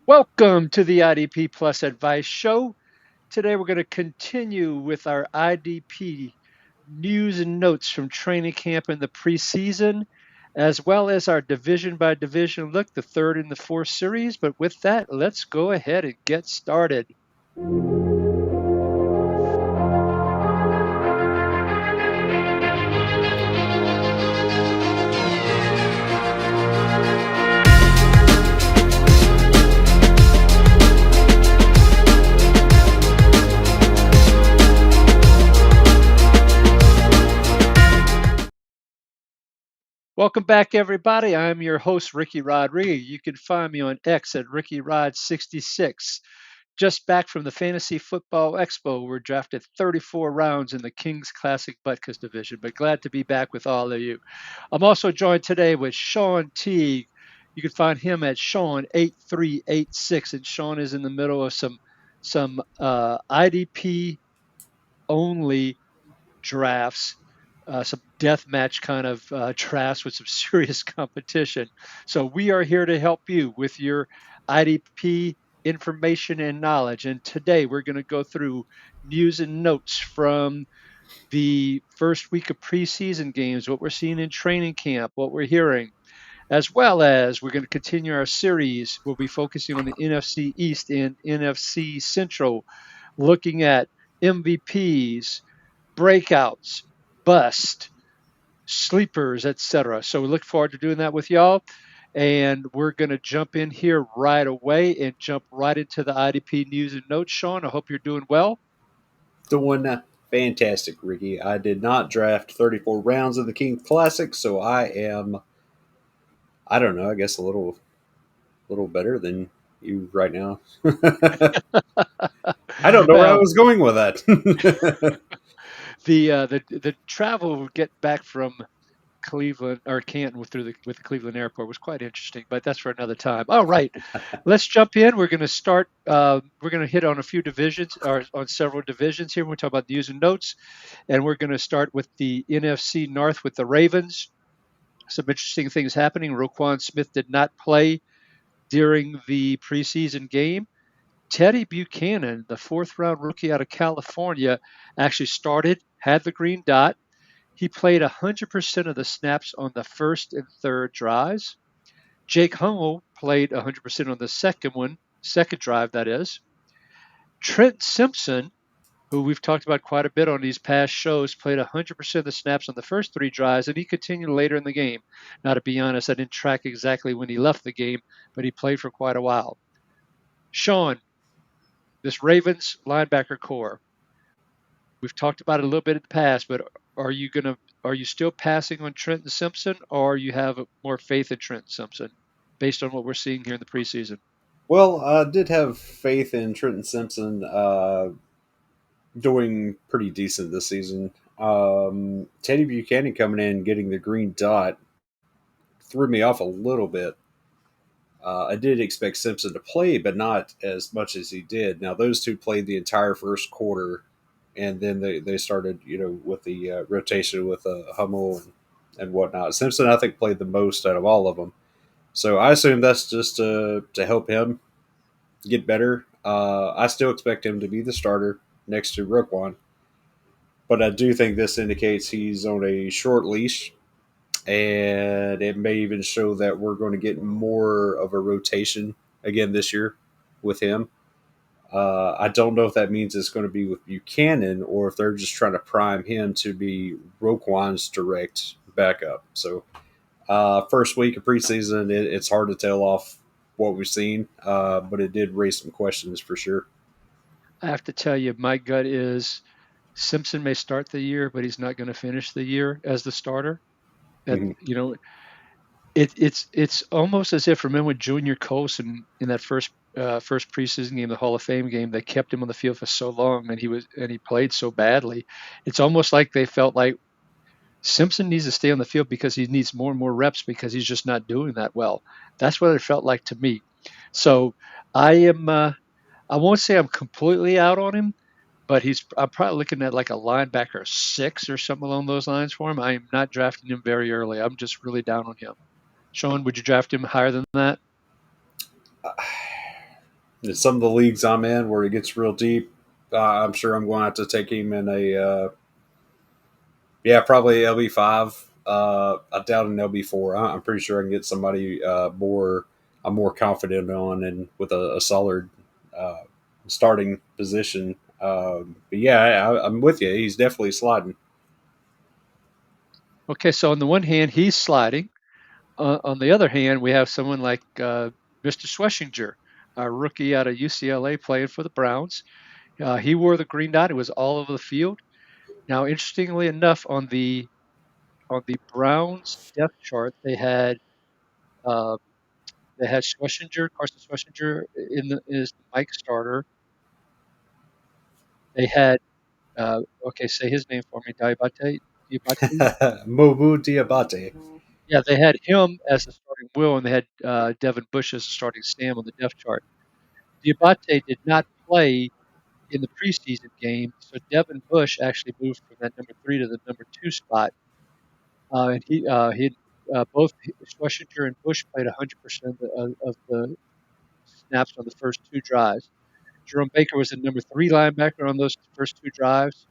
Welcome to the IDP Plus Advice Show. Today we're going to continue with our IDP news and notes from training camp in the preseason, as well as our division by division look, the third and the fourth series. But with that, let's go ahead and get started. Welcome back, everybody. I'm your host, Ricky Rodriguez. You can find me on X at RickyRod66. Just back from the Fantasy Football Expo, we're drafted 34 rounds in the Kings Classic Butkus division, but glad to be back with all of you. I'm also joined today with Sean Teague. You can find him at Sean8386, and Sean is in the middle of some IDP only drafts, some death match kind of drafts with some serious competition. So we are here to help you with your IDP information and knowledge. And today we're going to go through news and notes from the first week of preseason games, what we're seeing in training camp, what we're hearing, as well as we're going to continue our series. We'll be focusing on the NFC East and NFC Central, looking at MVPs, breakouts, bust, sleepers, etc. So we look forward to doing that with y'all. And we're going to jump in here right away and jump right into the IDP news and notes. Sean, I hope you're doing well. Doing fantastic, Ricky. I did not draft 34 rounds of the King Classic, so I am, I don't know, I guess a little better than you right now. I don't know where I Well, was going with that. the travel get back from Cleveland or Canton through with the Cleveland airport was quite interesting, but that's for another time. All right, let's jump in. We're going to start. We're going to hit on a few divisions or on several divisions here. We're talking about news and notes, and we're going to start with the NFC North with the Ravens. Some interesting things happening. Roquan Smith did not play during the preseason game. Teddy Buchanan, the fourth round rookie out of California, actually started, had the green dot. He played 100% of the snaps on the first and third drives. Jake Hummel played 100% on the second drive, that is. Trent Simpson, who we've talked about quite a bit on these past shows, played 100% of the snaps on the first three drives, and he continued later in the game. Now, to be honest, I didn't track exactly when he left the game, but he played for quite a while. Sean, this Ravens linebacker core, we've talked about it a little bit in the past, but are you still passing on Trenton Simpson, or you have more faith in Trenton Simpson based on what we're seeing here in the preseason? Well, I did have faith in Trenton Simpson doing pretty decent this season. Teddy Buchanan coming in getting the green dot threw me off a little bit. I did expect Simpson to play, but not as much as he did. Now, those two played the entire first quarter, and then they started, with the rotation with Hummel and whatnot. Simpson, I think, played the most out of all of them. So I assume that's just to help him get better. I still expect him to be the starter next to Roquan, but I do think this indicates he's on a short leash, and it may even show that we're going to get more of a rotation again this year with him. I don't know if that means it's going to be with Buchanan or if they're just trying to prime him to be Roquan's direct backup. So, first week of preseason, it's hard to tell off what we've seen, but it did raise some questions for sure. I have to tell you, my gut is Simpson may start the year, but he's not going to finish the year as the starter. That Mhm. it's almost as if, remember Junior Colson in that first preseason game, the Hall of Fame game, they kept him on the field for so long, and he played so badly. It's almost like they felt like Simpson needs to stay on the field because he needs more and more reps because he's just not doing that well. That's what it felt like to me. So I am. I won't say I'm completely out on him, but I'm probably looking at like a linebacker 6 or something along those lines for him. I am not drafting him very early. I'm just really down on him. Sean, would you draft him higher than that? In some of the leagues I'm in where it gets real deep, I'm sure I'm going to have to take him in a yeah, probably LB5. I doubt an LB4. I'm pretty sure I can get somebody more I'm more confident on and with a solid uh, starting position. But yeah, I'm with you. He's definitely sliding. Okay, so on the one hand, he's sliding. On the other hand, we have someone like Mr. Schlesinger, a rookie out of UCLA playing for the Browns. He wore the green dot. It was all over the field. Now, interestingly enough, on the Browns depth chart, uh, they had Schlesinger, Carson Schlesinger, is the Mike starter. They had okay, say his name for me, Diabate. Mobu Diabate. Yeah, they had him as the starting Will, and they had Devin Bush as the starting Sam on the depth chart. Diabate did not play in the preseason game, so Devin Bush actually moved from that number 3 to the number 2 spot. And he both Schlesinger and Bush played 100% of the snaps on the first 2 drives. Jerome Baker was the number 3 linebacker on those first 2 drives,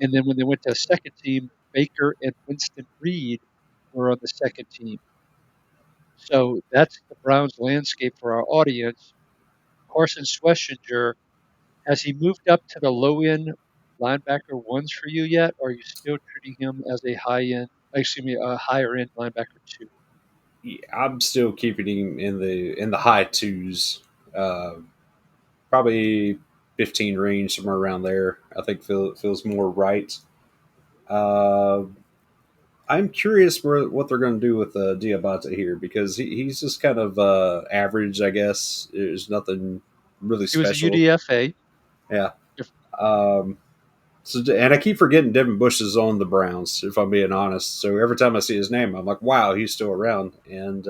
and then when they went to a second team, Baker and Winston Reed were on the second team. So that's the Browns landscape for our audience. Carson Schlesinger, has he moved up to the low end linebacker ones for you yet, or are you still treating him as a a higher end linebacker two? Yeah, I'm still keeping him in the high twos, uh, probably 15 range somewhere around there. I think feels more right. Uh, I'm curious what they're going to do with Diabate here because he's just kind of average, I guess. There's nothing really He was a special. UDFA. Yeah. If, Um, and I keep forgetting Devin Bush is on the Browns, if I'm being honest. So every time I see his name, I'm like, wow, he's still around. And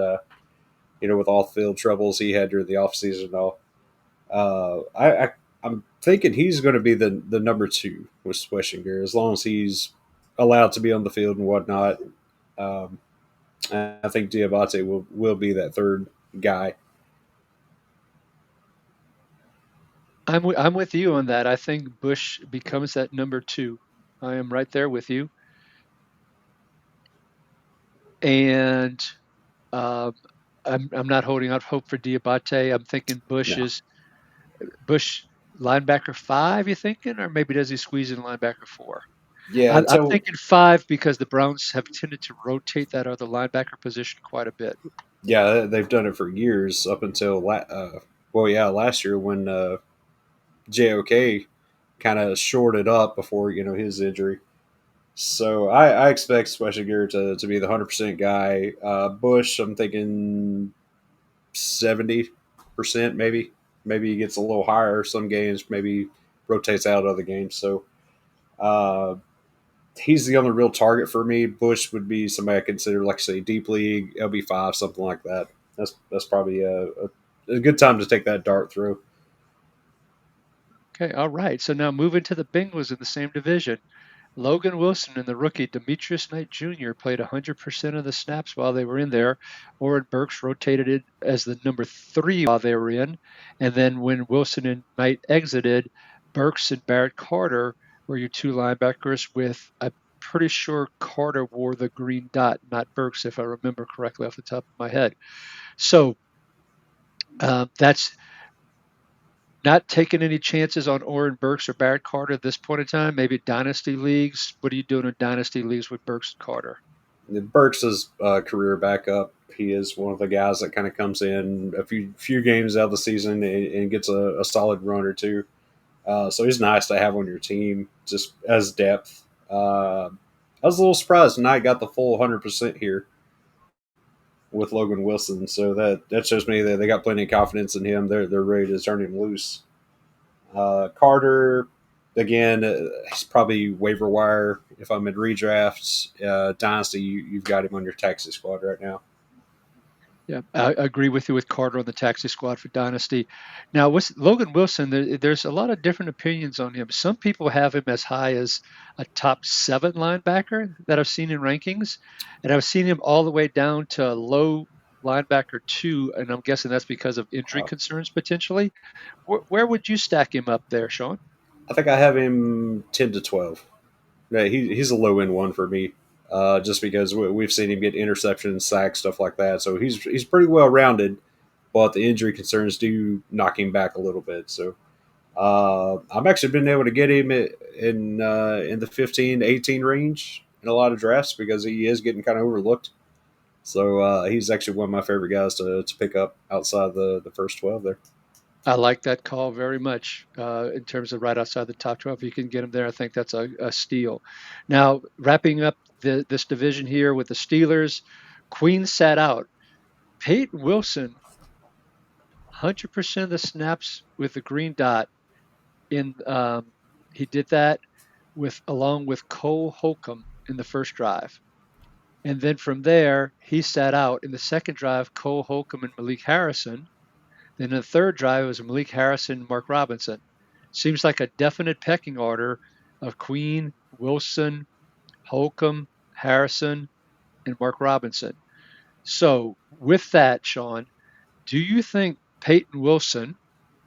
with all the field troubles he had during the offseason and all, I'm thinking he's going to be the number two with Schweschinger as long as he's allowed to be on the field and whatnot. Um, I think Diabate will be that third guy. I'm with you on that. I think Bush becomes that number two. I am right there with you. And um, I'm not holding out hope for Diabate. I'm thinking No. Bush linebacker five. You thinking, or maybe does he squeeze in linebacker four? Yeah. I'm So thinking five because the Browns have tended to rotate that other linebacker position quite a bit. yeah, they've done it for years up until last year when JOK kind of shorted up before his injury. So I expect Schweschinger to be the 100% guy. Bush, I'm thinking 70% maybe. Maybe he gets a little higher some games. Maybe rotates out other games. So uh, he's the only real target for me. Bush would be somebody I consider, like I say, deep league, LB5, something like that. That's probably a good time to take that dart through. Okay, all right. So now moving to the Bengals in the same division. Logan Wilson and the rookie Demetrius Knight Jr. played 100% of the snaps while they were in there. Oren Burks rotated it as the number 3 while they were in. And then when Wilson and Knight exited, Burks and Barrett Carter were your 2 linebackers with, I'm pretty sure Carter wore the green dot, not Burks, if I remember correctly off the top of my head. So that's not taking any chances on Oren Burks or Barrett Carter at this point in time. Maybe dynasty leagues. What are you doing in dynasty leagues with Burks and Carter? Burks' career backup. He is one of the guys that kind of comes in a few games out of the season and gets a solid run or two. So he's nice to have on your team just as depth. I was a little surprised Knight got the full 100% here with Logan Wilson. So that shows me that they got plenty of confidence in him. They're ready to turn him loose. Carter, again, he's probably waiver wire. If I'm in redrafts, dynasty, you've got him on your taxi squad right now. Yeah, I agree with you with Carter on the taxi squad for Dynasty. Now, with Logan Wilson, there's a lot of different opinions on him. Some people have him as high as a top 7 linebacker that I've seen in rankings, and I've seen him all the way down to low linebacker 2, and I'm guessing that's because of injury Uh, concerns potentially. Where would you stack him up there, Sean? I think I have him 10 to 12. Yeah, he's a low end one for me, just because we've seen him get interceptions, sacks, stuff like that. So he's pretty well rounded, but the injury concerns do knock him back a little bit. So I've actually been able to get him in the 15 to 18 range in a lot of drafts because he is getting kind of overlooked. So he's actually one of my favorite guys to pick up outside the first 12 there. I like that call very much in terms of right outside the top 12. If you can get him there, I think that's a steal. Now, wrapping up this division here with the Steelers, Queen sat out. Peyton Wilson, 100% of the snaps with the green dot. In He did that along with Cole Holcomb in the first drive. And then from there, he sat out. In the second drive, Cole Holcomb and Malik Harrison. Then in the third drive, it was Malik Harrison, Mark Robinson. Seems like a definite pecking order of Queen, Wilson, Holcomb, Harrison, and Mark Robinson. So, with that, Sean, do you think Peyton Wilson,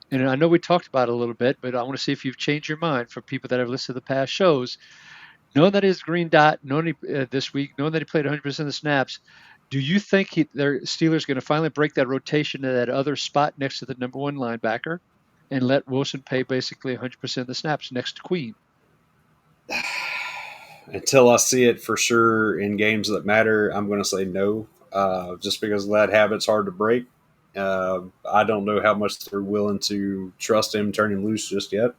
and I know we talked about it a little bit, but I want to see if you've changed your mind for people that have listened to the past shows, knowing that his green dot, knowing this week, knowing that he played 100% of the snaps, do you think their Steelers going to finally break that rotation to that other spot next to the number one linebacker and let Wilson play basically 100% of the snaps next to Queen? Until I see it for sure in games that matter, I'm going to say no, just because that habit's hard to break. I don't know how much they're willing to trust him, turn him loose just yet.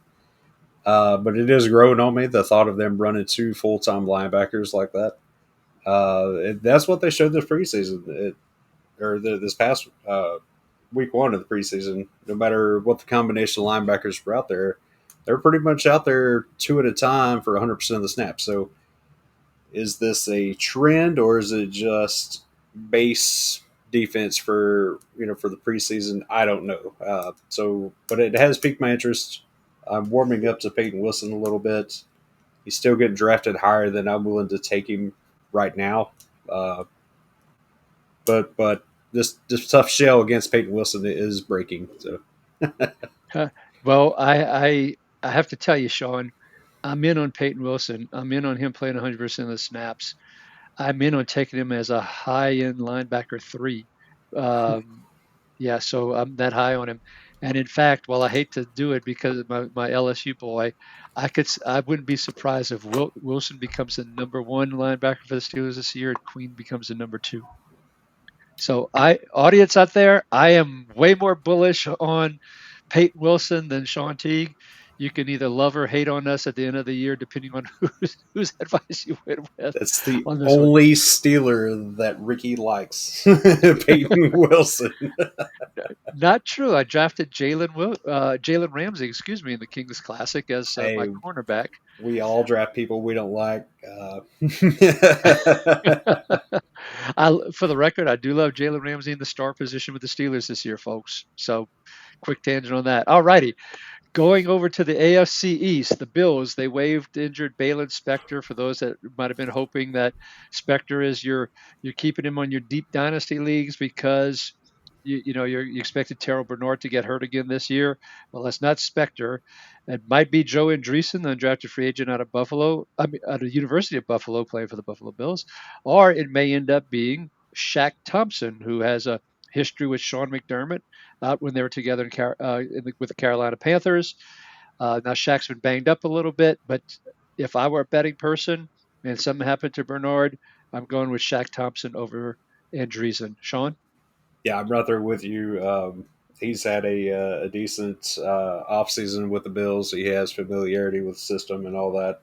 But it is growing on me, the thought of them running two full time linebackers like that. That's what they showed this preseason, this past week one of the preseason. No matter what the combination of linebackers were out there, they're pretty much out there two at a time for 100% of the snaps. So is this a trend or is it just base defense for the preseason? I don't know. But it has piqued my interest. I'm warming up to Peyton Wilson a little bit. He's still getting drafted higher than I'm willing to take him right now. Uh, but this tough shell against Peyton Wilson is breaking. So Huh. Well, I have to tell you, Sean, I'm in on Peyton Wilson. I'm in on him playing 100% of the snaps. I'm in on taking him as a high end linebacker 3. Um, yeah, so I'm that high on him. And in fact, while I hate to do it because of my LSU boy, I wouldn't be surprised if Wilson becomes the number one linebacker for the Steelers this year and Queen becomes the number 2. So audience out there, I am way more bullish on Peyton Wilson than Sean Teague. You can either love or hate on us at the end of the year, depending on whose advice you went with that's the on this one. only Steeler that Ricky likes, Peyton Wilson. Not true. I drafted Jalen Ramsey, excuse me, in the Kings Classic as my Hey, cornerback. we all draft people we don't like. For the record, I do love Jalen Ramsey in the star position with the Steelers this year, folks. So, quick tangent on that. All righty. Going over to the AFC East, the Bills, they waived injured Balin Spector. For those that might have been hoping that Spector is you're keeping him on your deep dynasty leagues because you expected Terrell Bernard to get hurt again this year. Well, that's not Spector. It might be Joe Andreessen, the undrafted free agent out of Buffalo, out of the University of Buffalo, playing for the Buffalo Bills, or it may end up being Shaq Thompson, who has a history with Sean McDermott out when they were together with the Carolina Panthers. Now Shaq's been banged up a little bit, but if I were a betting person and something happened to Bernard, I'm going with Shaq Thompson over Andreessen. Sean? Yeah, I'm right there with you. He's had a decent offseason with the Bills. He has familiarity with the system and all that.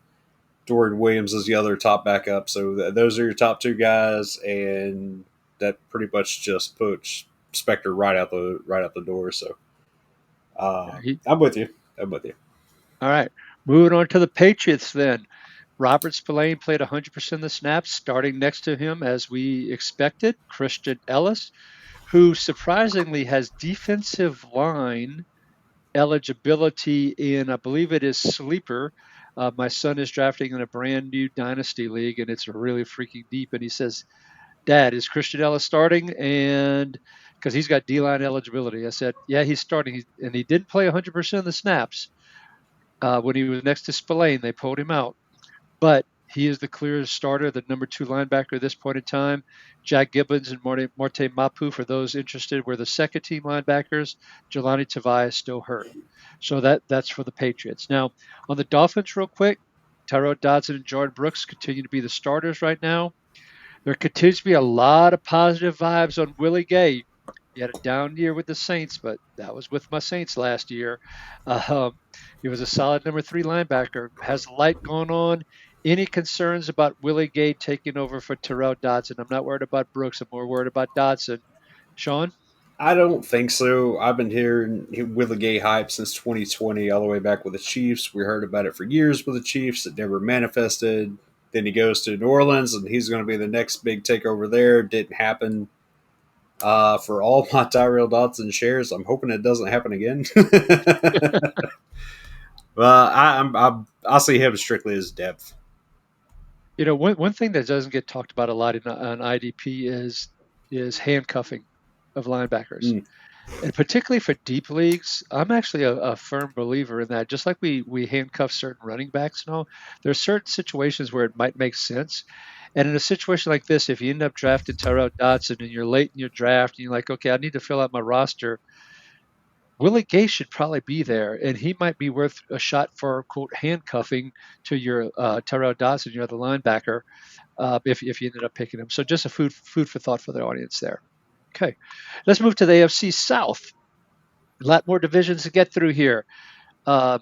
Dorian Williams is the other top backup. So those are your top two guys, and that pretty much just puts Spectre right out the door. So I'm with you. I'm with you. All right. Moving on to the Patriots then. Robert Spillane played 100% of the snaps, starting next to him, as we expected, Christian Ellis, who surprisingly has defensive line eligibility in, I believe it is Sleeper. My son is drafting in a brand new dynasty league, and it's really freaking deep. And he says Dad, is Christian Ellis starting? And because he's got D-line eligibility, I said, yeah, he's starting. And he didn't play 100% of the snaps. When he was next to Spillane, they pulled him out. But he is the clear starter, the number 2 linebacker at this point in time. Jack Gibbons and Morte Mapu, for those interested, were the second team linebackers. Jelani Tavai is still hurt. So that's for the Patriots. Now, on the Dolphins, real quick, Tyrod Dodson and Jordan Brooks continue to be the starters right now. There continues to be a lot of positive vibes on Willie Gay. He had a down year with the Saints, but that was with my Saints last year. Um, he was a solid number 3 linebacker. Has light going on? Any concerns about Willie Gay taking over for Terrell Dodson? I'm not worried about Brooks. I'm more worried about Dodson. Sean? I don't think so. I've been hearing Willie Gay hype since 2020, all the way back with the Chiefs. We heard about it for years with the Chiefs. It never manifested. Then he goes to New Orleans, and he's going to be the next big takeover there. Didn't happen. For all my Tyrell Dodson shares, I'm hoping it doesn't happen again. Well, I see him strictly as depth. One thing that doesn't get talked about a lot on IDP is handcuffing of linebackers. Mm. And particularly for deep leagues, I'm actually a firm believer in that. Just like we handcuff certain running backs and all, there are certain situations where it might make sense. And in a situation like this, if you end up drafting Tyrell Dodson and you're late in your draft and you're like, okay, I need to fill out my roster, Willie Gay should probably be there, and he might be worth a shot for quote handcuffing to your Tyrell Dodson, your other linebacker, if you ended up picking him. So just a food for thought for the audience there. Okay, let's move to the AFC South. A lot more divisions to get through here. Uh,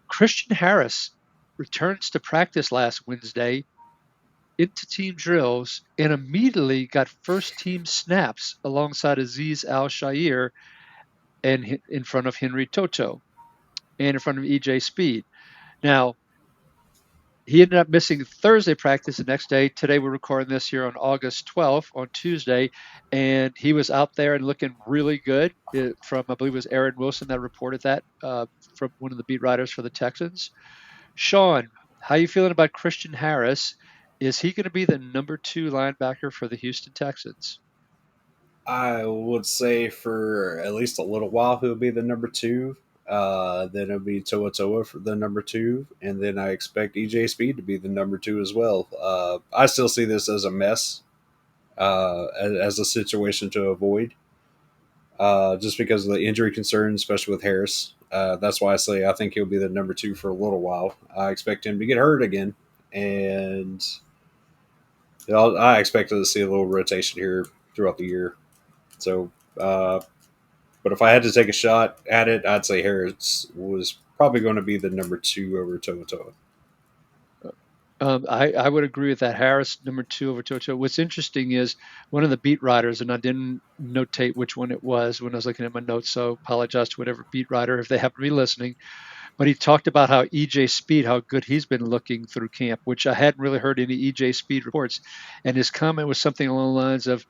Christian Harris returns to practice last Wednesday into team drills and immediately got first team snaps alongside Aziz Al Shair and in front of Henry Toto and in front of EJ Speed. Now, he ended up missing Thursday practice the next day. Today, we're recording this here on August 12th, on Tuesday, and he was out there and looking really good. From, I believe it was Aaron Wilson that reported that from one of the beat writers for the Texans. Sean, how you feeling about Christian Harris? Is he going to be the number 2 linebacker for the Houston Texans? I would say for at least a little while he'll be the number 2. Then it'll be Toa Toa for the number 2, and then I expect EJ Speed to be the number 2 as well. I still see this as a mess, as a situation to avoid, just because of the injury concerns, especially with Harris. That's why I say I think he'll be the number 2 for a little while. I expect him to get hurt again, and I expect to see a little rotation here throughout the year. So, but if I had to take a shot at it, I'd say Harris was probably going to be the number 2 over Toa Toa. I would agree with that. Harris, number 2 over Toto. What's interesting is one of the beat writers, and I didn't notate which one it was when I was looking at my notes, so apologize to whatever beat writer if they happen to be listening. But he talked about how EJ Speed, how good he's been looking through camp, which I hadn't really heard any EJ Speed reports. And his comment was something along the lines of,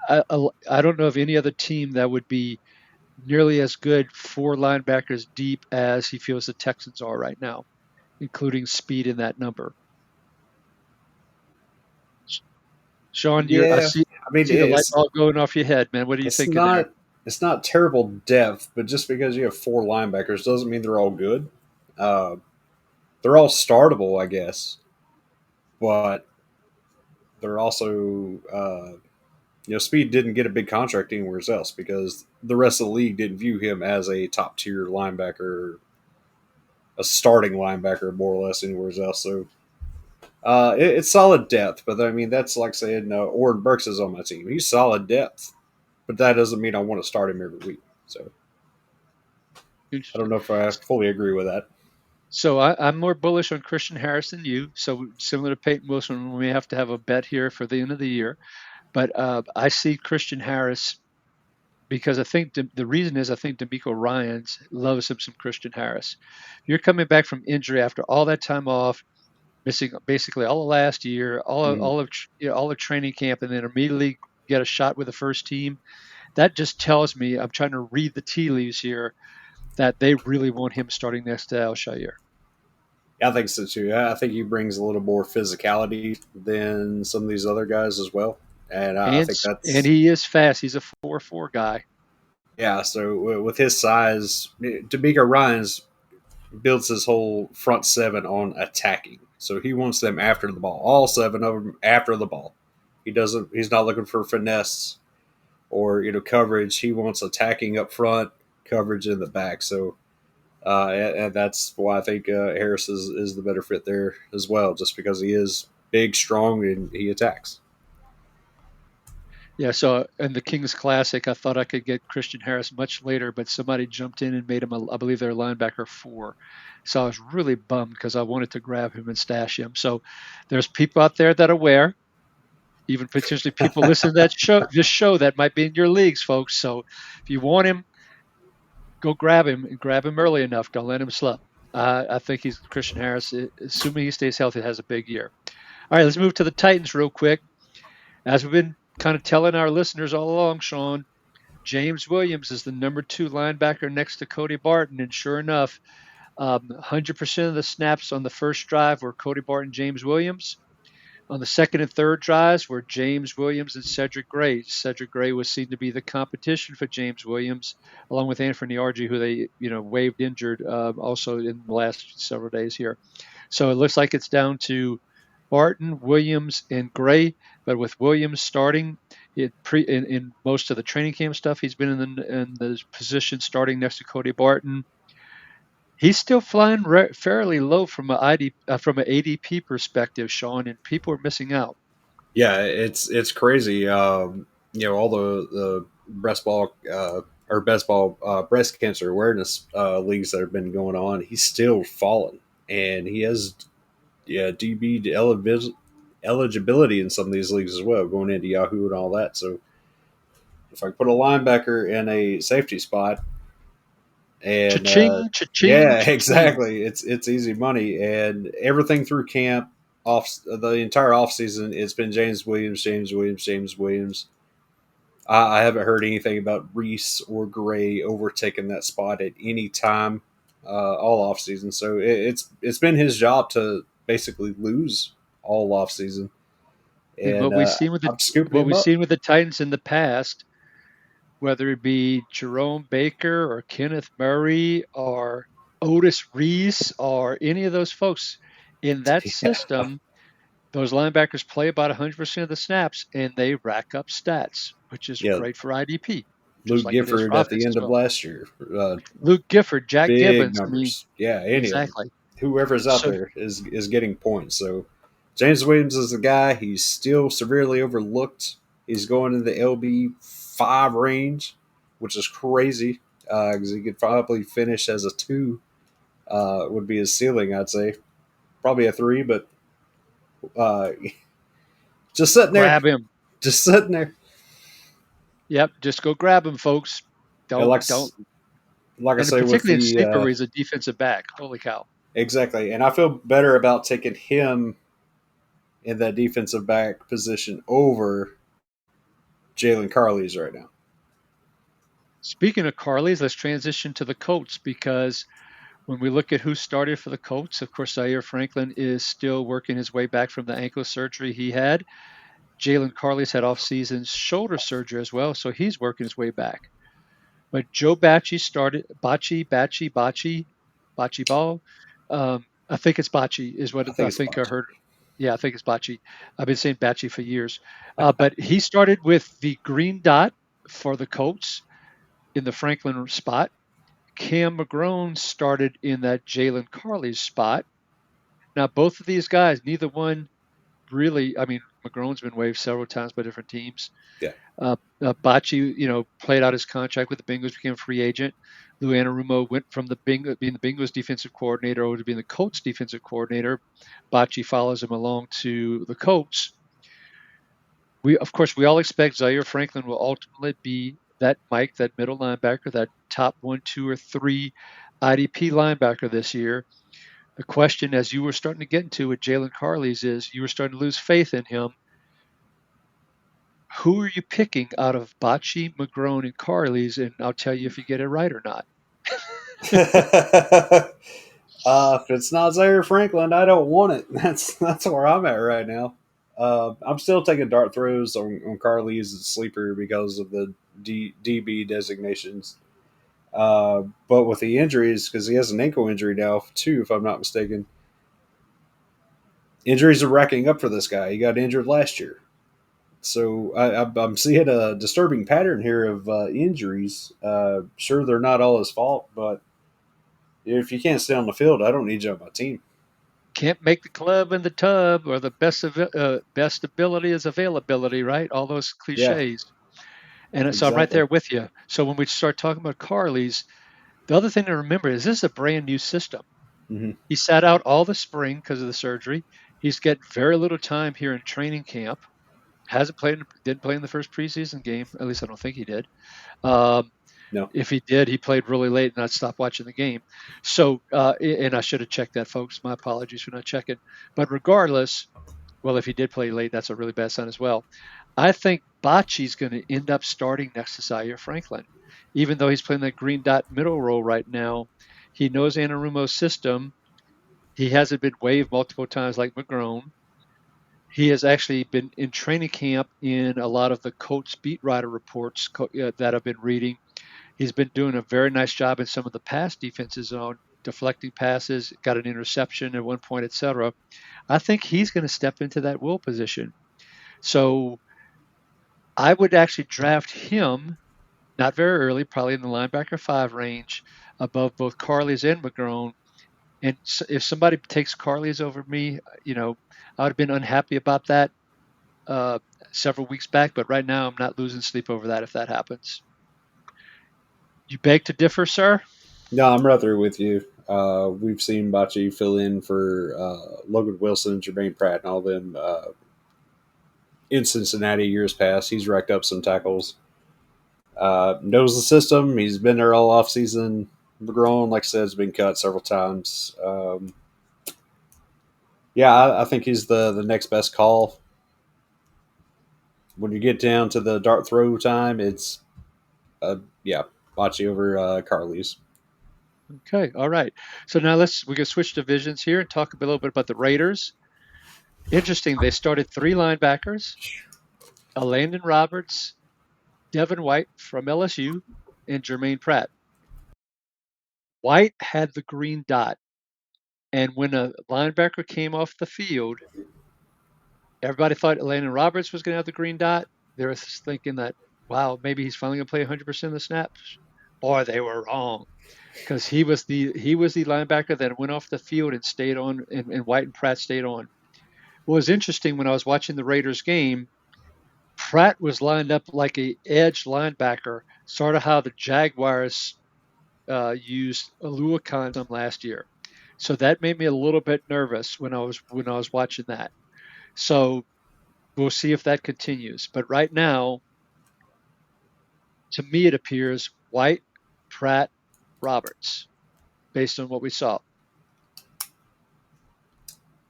I don't know of any other team that would be nearly as good 4 linebackers deep as he feels the Texans are right now, including Speed in that number. Sean, I Yeah, I mean see the light bulb going off your head, man. What are you it's thinking there? not terrible depth, but just because you have 4 linebackers doesn't mean they're all good. Uh, they're all startable, I guess, but they're also Speed didn't get a big contract anywhere else because the rest of the league didn't view him as a top tier linebacker, a starting linebacker more or less anywhere else. So it's solid depth, but I mean that's like saying Orrin Burks is on my team. He's solid depth, but that doesn't mean I want to start him every week. So I don't Interesting. know if I fully agree with that. So I'm more bullish on Christian Harris than you. So similar to Peyton Wilson, we have to have a bet here for the end of the year. But I see Christian Harris because I think the reason is I think D'Amico Ryans loves him some Christian Harris. You're coming back from injury after all that time off, missing basically all of last year, Mm. all of training camp, and then immediately get a shot with the first team. That just tells me I'm trying to read the tea leaves here that they really want him starting next to Al Shair. I think so too. I think he brings a little more physicality than some of these other guys as well, and I think And that's he is fast. He's a 4-4 guy. yeah. So with his size, D'Amico Ryans builds his whole front seven on attacking. So he wants them after the ball, all seven of them after the ball. He doesn't. He's not looking for finesse or coverage. He wants attacking up front, coverage in the back. So and that's why I think Harris is the better fit there as well, just because he is big, strong, and he attacks. Yeah, so in the Kings Classic, I thought I could get Christian Harris much later, but somebody jumped in and made him, I believe, their linebacker 4. So I was really bummed because I wanted to grab him and stash him. So there's people out there that are aware, even potentially people listening to this show that might be in your leagues, folks. So if you want him, go grab him and grab him early enough. Don't let him slip. I think he's Christian Harris, assuming he stays healthy, has a big year. All right, let's move to the Titans real quick. As we've been kind of telling our listeners all along, Sean, James Williams is the number 2 linebacker next to Cody Barton. And sure enough, 100% of the snaps on the first drive were Cody Barton, James Williams. On the second and third drives were James Williams and Cedric Gray. Cedric Gray was seen to be the competition for James Williams, along with Anthony Argy, who they waived injured also in the last several days here. So it looks like it's down to Barton, Williams, and Gray. But with Williams starting in most of the training camp stuff, he's been in the position starting next to Cody Barton. He's still flying fairly low from an ADP perspective, Sean, and people are missing out. Yeah, it's crazy. All the breast ball or best ball breast cancer awareness leagues that have been going on. He's still falling, and he has DB eligibility in some of these leagues as well, going into Yahoo and all that. So if I put a linebacker in a safety spot, and Cha-ching, cha-ching, yeah, cha-ching. exactly, it's easy money, and everything through camp, off the entire off season, it's been James Williams, James Williams, James Williams. I haven't heard anything about Reese or Gray overtaking that spot at any time all off season. So it's been his job to basically lose all off season, And and I'm scooping what him we've up. seen with the Titans in the past, whether it be Jerome Baker or Kenneth Murray or Otis Reese or any of those folks in that Yeah, system, those linebackers play about 100% of the snaps and they rack up stats, which is yeah. great for IDP, just Luke like it is Gifford for at the offense end as of well. last year, Luke Gifford, Jack big Gibbons. I mean, numbers. Yeah, any of them. exactly. Whoever's out So there is getting points. So James Williams is the guy. He's still severely overlooked. He's going in the LB5 range, which is crazy because he could probably finish as a 2. Would be his ceiling, I'd say. Probably a 3, but uh, just sitting there, grab him. just sitting there. Yep, just go grab him, folks. And Don't, like I and say with particularly in the sleeper where he's a defensive back. Holy cow! exactly, and I feel better about taking him in that defensive back position over Jalen Carley's right now. Speaking of Carly's, let's transition to the Colts because when we look at who started for the Colts, of course, Zaire Franklin is still working his way back from the ankle surgery he had. Jalen Carley's had off-season shoulder surgery as well, so he's working his way back. But Joe Bacci started Bocce ball. I think it's Bocce is what I think I it's think I Bocce. heard. Yeah, I think it's Bocce. I've been saying Bacci for years. But he started with the green dot for the Colts in the Franklin spot. Cam McGrone started in that Jalen Carley's spot. Now, both of these guys, neither one really, I mean, McGrone's been waived several times by different teams. Yeah. Bocce, played out his contract with the Bengals, became a free agent. Lou Anarumo went from being the Bengals defensive coordinator over to being the Colts defensive coordinator. Bocce follows him along to the Colts. Of course, we all expect Zaire Franklin will ultimately be that Mike, that middle linebacker, that top 1, 2, or 3 IDP linebacker this year. The question, as you were starting to get into with Jalen Carley's, is you were starting to lose faith in him. Who are you picking out of Bocce, McGrone, and Carley's? And I'll tell you if you get it right or not. If it's not Zaire Franklin, I don't want it. That's where I'm at right now. I'm still taking dart throws on Carly as a sleeper because of the DB designations. But with the injuries, because he has an ankle injury now too, if I'm not mistaken, injuries are racking up for this guy. He got injured last year, so I'm seeing a disturbing pattern here of injuries. Sure, they're not all his fault, but if you can't stay on the field, I don't need you on my team. Can't make the club in the tub, or the best ability is availability, right? All those Yeah, cliches. And so I'm right exactly. there with you. So when we start talking about Carly's, the other thing to remember is this is a brand new system. Mm-hmm. He sat out all the spring because of the surgery. He's got very little time here in training camp. Hasn't played, didn't play in the first preseason game. At least I don't think he did. Um, No, if he did, he played really late, and I stopped watching the game. So, and I should have checked that, folks. My apologies for not checking. But regardless, well, if he did play late, that's a really bad sign as well. I think Bocce's going to end up starting next to Zaire Franklin, even though he's playing that green dot middle role right now. He knows Anarumo's system. He hasn't been waived multiple times like McGrone. He has actually been in training camp in a lot of the Colts beat writer reports that I've been reading. He's been doing a very nice job in some of the pass defenses on deflecting passes, got an interception at one point, etc. I think he's going to step into that will position. So I would actually draft him not very early, probably in the linebacker 5 range, above both Carly's and McGrone. And if somebody takes Carly's over me, I would have been unhappy about that uh, several weeks back. But right now, I'm not losing sleep over that if that happens. You beg to differ, sir? no, I'm right there with you. We've seen Bocce fill in for Logan Wilson, Jermaine Pratt, and all them in Cincinnati years past. He's racked up some tackles. Knows the system. He's been there all off season. McGrone, like I said, has been cut several times. Yeah, I think he's the next best call. When you get down to the dart throw time, it's yeah, Bocce over Carly's. Okay, all right. So now we can switch divisions here and talk a little bit about the Raiders. Interesting, they started 3 linebackers: Landon Roberts, Devin White from LSU, and Jermaine Pratt. White had the green dot, and when a linebacker came off the field, everybody thought Landon Roberts was going to have the green dot. They were thinking that, wow, maybe he's finally going to play 100% of the snaps. Boy, they were wrong, because he was the linebacker that went off the field and stayed on, and White and Pratt stayed on. What was interesting when I was watching the Raiders game, Pratt was lined up like a edge linebacker, sort of how the Jaguars used Aluakon some last year. So that made me a little bit nervous when I was watching that. So we'll see if that continues. But right now, to me, it appears White, Pratt, Roberts, based on what we saw.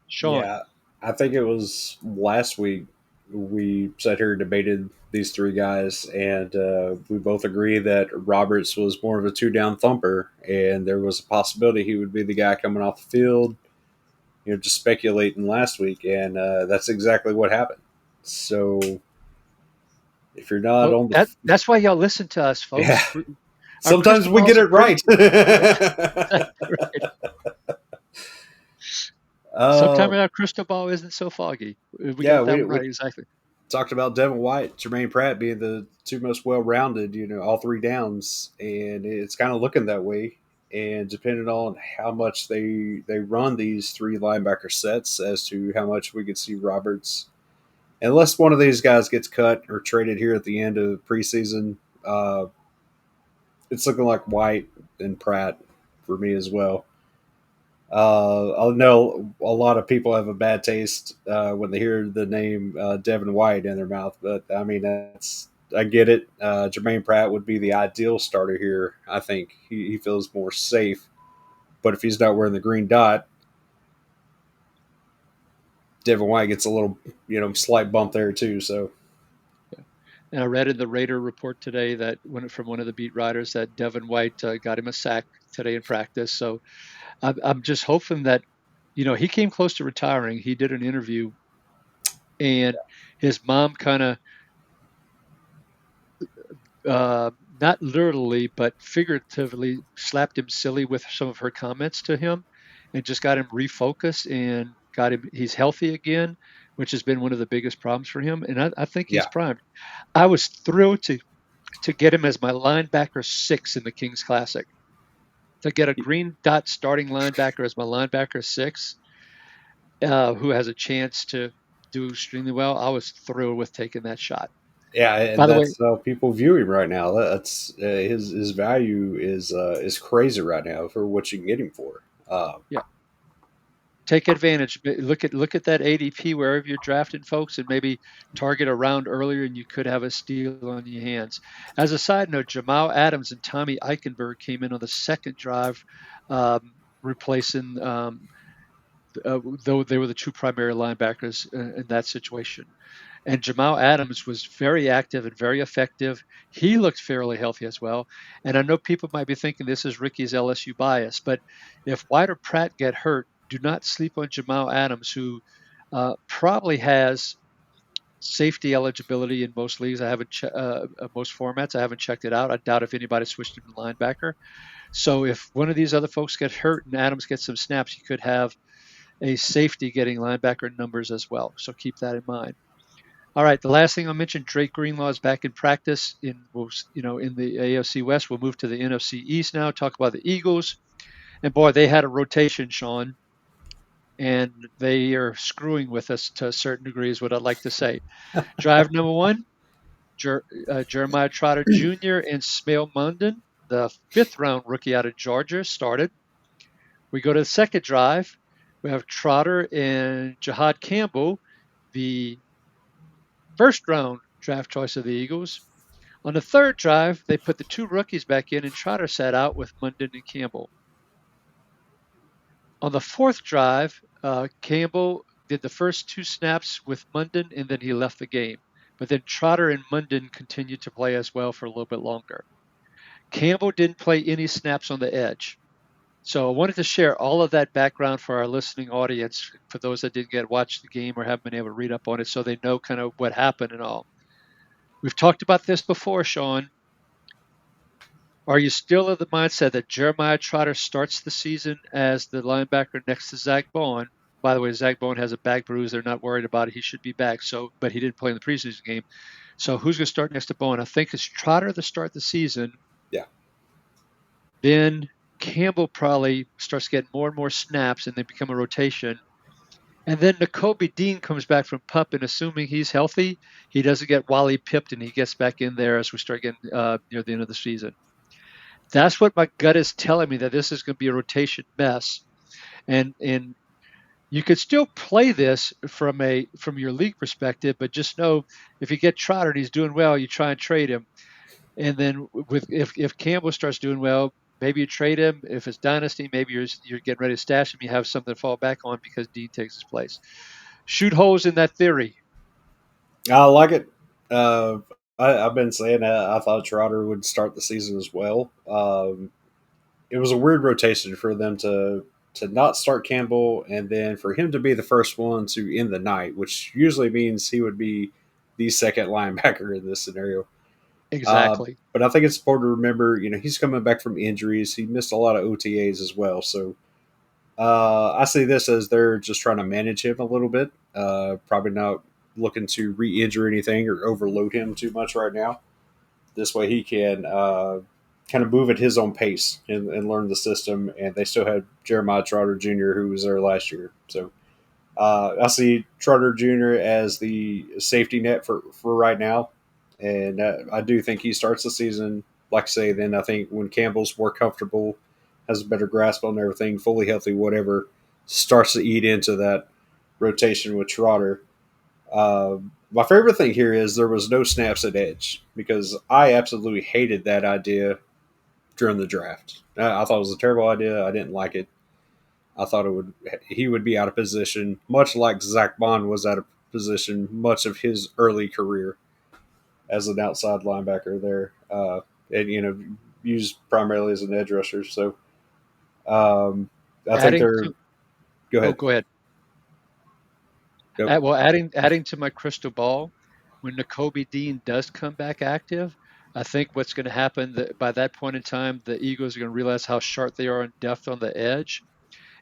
Sean, Yeah, I think it was last week we sat here and debated these three guys, and we both agree that Roberts was more of a two down thumper, and there was a possibility he would be the guy coming off the field. Just speculating last week, and that's exactly what happened. So if you're not well, on the that's why y'all listen to us, yeah, folks. Our sometimes crystal we get balls are it pretty. right. Yeah, exactly right. uh, Sometimes our crystal ball isn't so foggy. We yeah, got that we, one we right, exactly. talked about Devin White, Jermaine Pratt being the two most well rounded, all three downs, and it's kind of looking that way. And depending on how much they run these three linebacker sets, as to how much we could see Roberts, unless one of these guys gets cut or traded here at the end of preseason, uh, it's looking like White and Pratt for me as well. I know a lot of people have a bad taste when they hear the name Devin White in their mouth, but I mean, I get it. Jermaine Pratt would be the ideal starter here. I think he feels more safe, but if he's not wearing the green dot, Devin White gets a little, slight bump there too. So Yeah. And I read in the Raider report today that from one of the beat writers that Devin White got him a sack today in practice. So I'm just hoping that, he came close to retiring. He did an interview, and his mom kind of, uh, not literally, but figuratively slapped him silly with some of her comments to him and just got him refocused and got him, he's healthy again, which has been one of the biggest problems for him. And I think he's Yeah, primed. I was thrilled to get him as my linebacker 6 in the Kings Classic. To get a green dot starting linebacker as my linebacker 6, who has a chance to do extremely well, I was thrilled with taking that shot. yeah, By and the way, that's how people view him right now. That's his value is crazy right now for what you can get him for. yeah, take advantage. Look at that ADP wherever you're drafting folks, and maybe target a round earlier, and you could have a steal on your hands. As a side note, Jamal Adams and Tommy Eichenberg came in on the second drive, replacing, though they were the two primary linebackers in that situation. And Jamal Adams was very active and very effective. He looked fairly healthy as well. And I know people might be thinking this is Ricky's LSU bias, but if White or Pratt get hurt, do not sleep on Jamal Adams, who probably has safety eligibility in most leagues. I haven't most formats. I haven't checked it out. I doubt if anybody switched him to linebacker. So if one of these other folks get hurt and Adams gets some snaps, he could have a safety getting linebacker numbers as well. So keep that in mind. All right, the last thing I'll mention, Drake Greenlaw is back in practice in the AFC West. We'll move to the NFC East now. Talk about the Eagles, and boy, they had a rotation, Sean, and they are screwing with us to a certain degree, is what I'd like to say. Drive number one, Jeremiah Trotter Jr. and Smail Mondon, the fifth round rookie out of Georgia, started. We go to the second drive. We have Trotter and Jahad Campbell, the first round draft choice of the Eagles. On the third drive, they put the two rookies back in, and Trotter sat out with Munden and Campbell. On the fourth drive, Campbell did the first two snaps with Munden, and then he left the game. But then Trotter and Munden continued to play as well for a little bit longer. Campbell didn't play any snaps on the edge. So I wanted to share all of that background for our listening audience, for those that didn't get watch the game or haven't been able to read up on it, so they know kind of what happened and all. We've talked about this before, Sean. Are you still of the mindset that Jeremiah Trotter starts the season as the linebacker next to Zach Bowen? By the way, Zach Bowen has a back bruise. They're not worried about it. He should be back. But he didn't play in the preseason game. So who's going to start next to Bowen? I think it's Trotter to start the season. yeah, Then Campbell probably starts getting more and more snaps, and they become a rotation. And then Nakobe Dean comes back from PUP, and assuming he's healthy, he doesn't get Wally pipped, and he gets back in there as we start getting near the end of the season. That's what my gut is telling me, that this is going to be a rotation mess. And you could still play this from your league perspective, but just know if you get Trotter and he's doing well, you try and trade him. And then if Campbell starts doing well, maybe you trade him. If it's dynasty, maybe you're getting ready to stash him. You have something to fall back on because Dean takes his place. Shoot holes in that theory. I like it. Uh, I've been saying that I thought Trotter would start the season as well. It was a weird rotation for them to not start Campbell and then for him to be the first one to end the night, which usually means he would be the second linebacker in this scenario. Exactly. But I think it's important to remember, he's coming back from injuries. He missed a lot of OTAs as well, so I see this as they're just trying to manage him a little bit. Probably not looking to re-injure anything or overload him too much right now. This way, he can kind of move at his own pace and learn the system. And they still had Jeremiah Trotter Jr., who was there last year. So I see Trotter Jr. as the safety net for right now. And I do think he starts the season. Like I say, then I think when Campbell's more comfortable, has a better grasp on everything, fully healthy, whatever, starts to eat into that rotation with Trotter. My favorite thing here is there was no snaps at edge because I absolutely hated that idea during the draft. I thought it was a terrible idea. I didn't like it. I thought he would be out of position, much like Zach Bond was out of position much of his early career as an outside linebacker there, and used primarily as an edge rusher. So I think adding they're. to Go oh, ahead. go ahead. Go. Well, adding to my crystal ball, when Nakobe Dean does come back active, I think what's going to happen that by that point in time, the Eagles are going to realize how sharp they are in depth on the edge,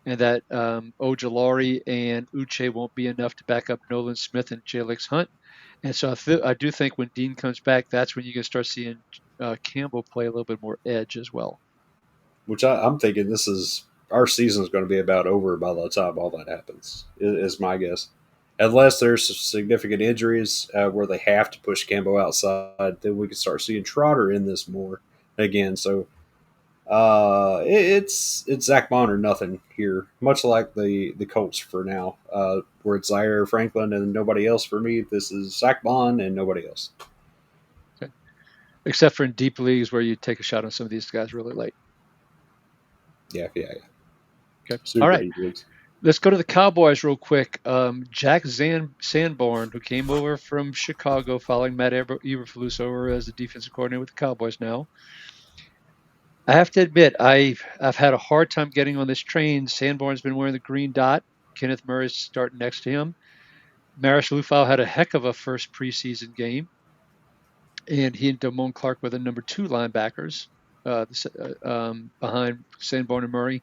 and that Ojulari and Uche won't be enough to back up Nolan Smith and Jalix Hunt. And so I do think when Dean comes back, that's when you can start seeing Campbell play a little bit more edge as well. Which I'm thinking this is our season is going to be about over by the time all that happens. Is my guess, unless there's significant injuries where they have to push Campbell outside, then we can start seeing Trotter in this more again. So it's Zach Bond or nothing here, much like the Colts for now, where it's Zaire Franklin and nobody else for me. This is Zach Bond and nobody else. Okay. Except for in deep leagues where you take a shot on some of these guys really late. Yeah. Okay. All Super right. deep leagues. Let's go to the Cowboys real quick. Jack Sanborn, who came over from Chicago following Matt Eberflus over as the defensive coordinator with the Cowboys now. I have to admit, I've had a hard time getting on this train. Sanborn's been wearing the green dot. Kenneth Murray's starting next to him. Maris Lufau had a heck of a first preseason game, and he and Damone Clark were the number 2 linebackers behind Sanborn and Murray.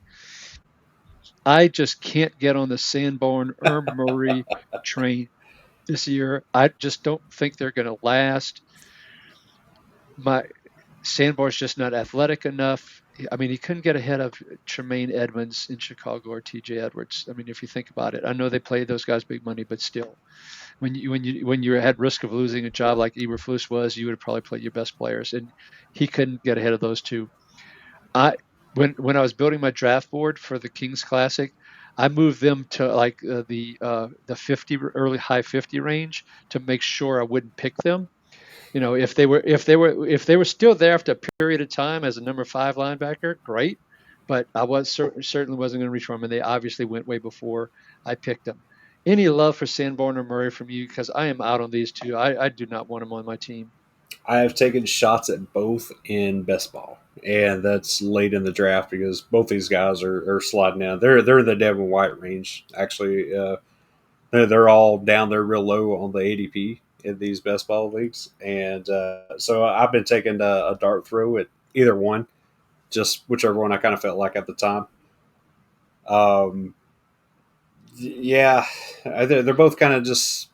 I just can't get on the Sanborn or Murray train this year. I just don't think they're going to last. My Sanborn's just not athletic enough. I mean, he couldn't get ahead of Tremaine Edmonds in Chicago or T.J. Edwards. I mean, if you think about it, I know they played those guys big money, but still, when you're at risk of losing a job like Eberflus was, you would have probably played your best players, and he couldn't get ahead of those two. I when I was building my draft board for the Kings Classic, I moved them to like the 50 early high 50 range to make sure I wouldn't pick them. You know, if they were still there after a period of time as a number 5 linebacker, great. But I certainly wasn't going to reach for them, and they obviously went way before I picked them. Any love for Sanborn or Murray from you? Because I am out on these two. I do not want them on my team. I have taken shots at both in best ball, and that's late in the draft because both these guys are sliding down. They're in the Devin White range actually. They're all down there real low on the ADP in these best ball leagues, and so I've been taking a dart throw at either one, just whichever one I kind of felt like at the time. Um, yeah, they're both kind of just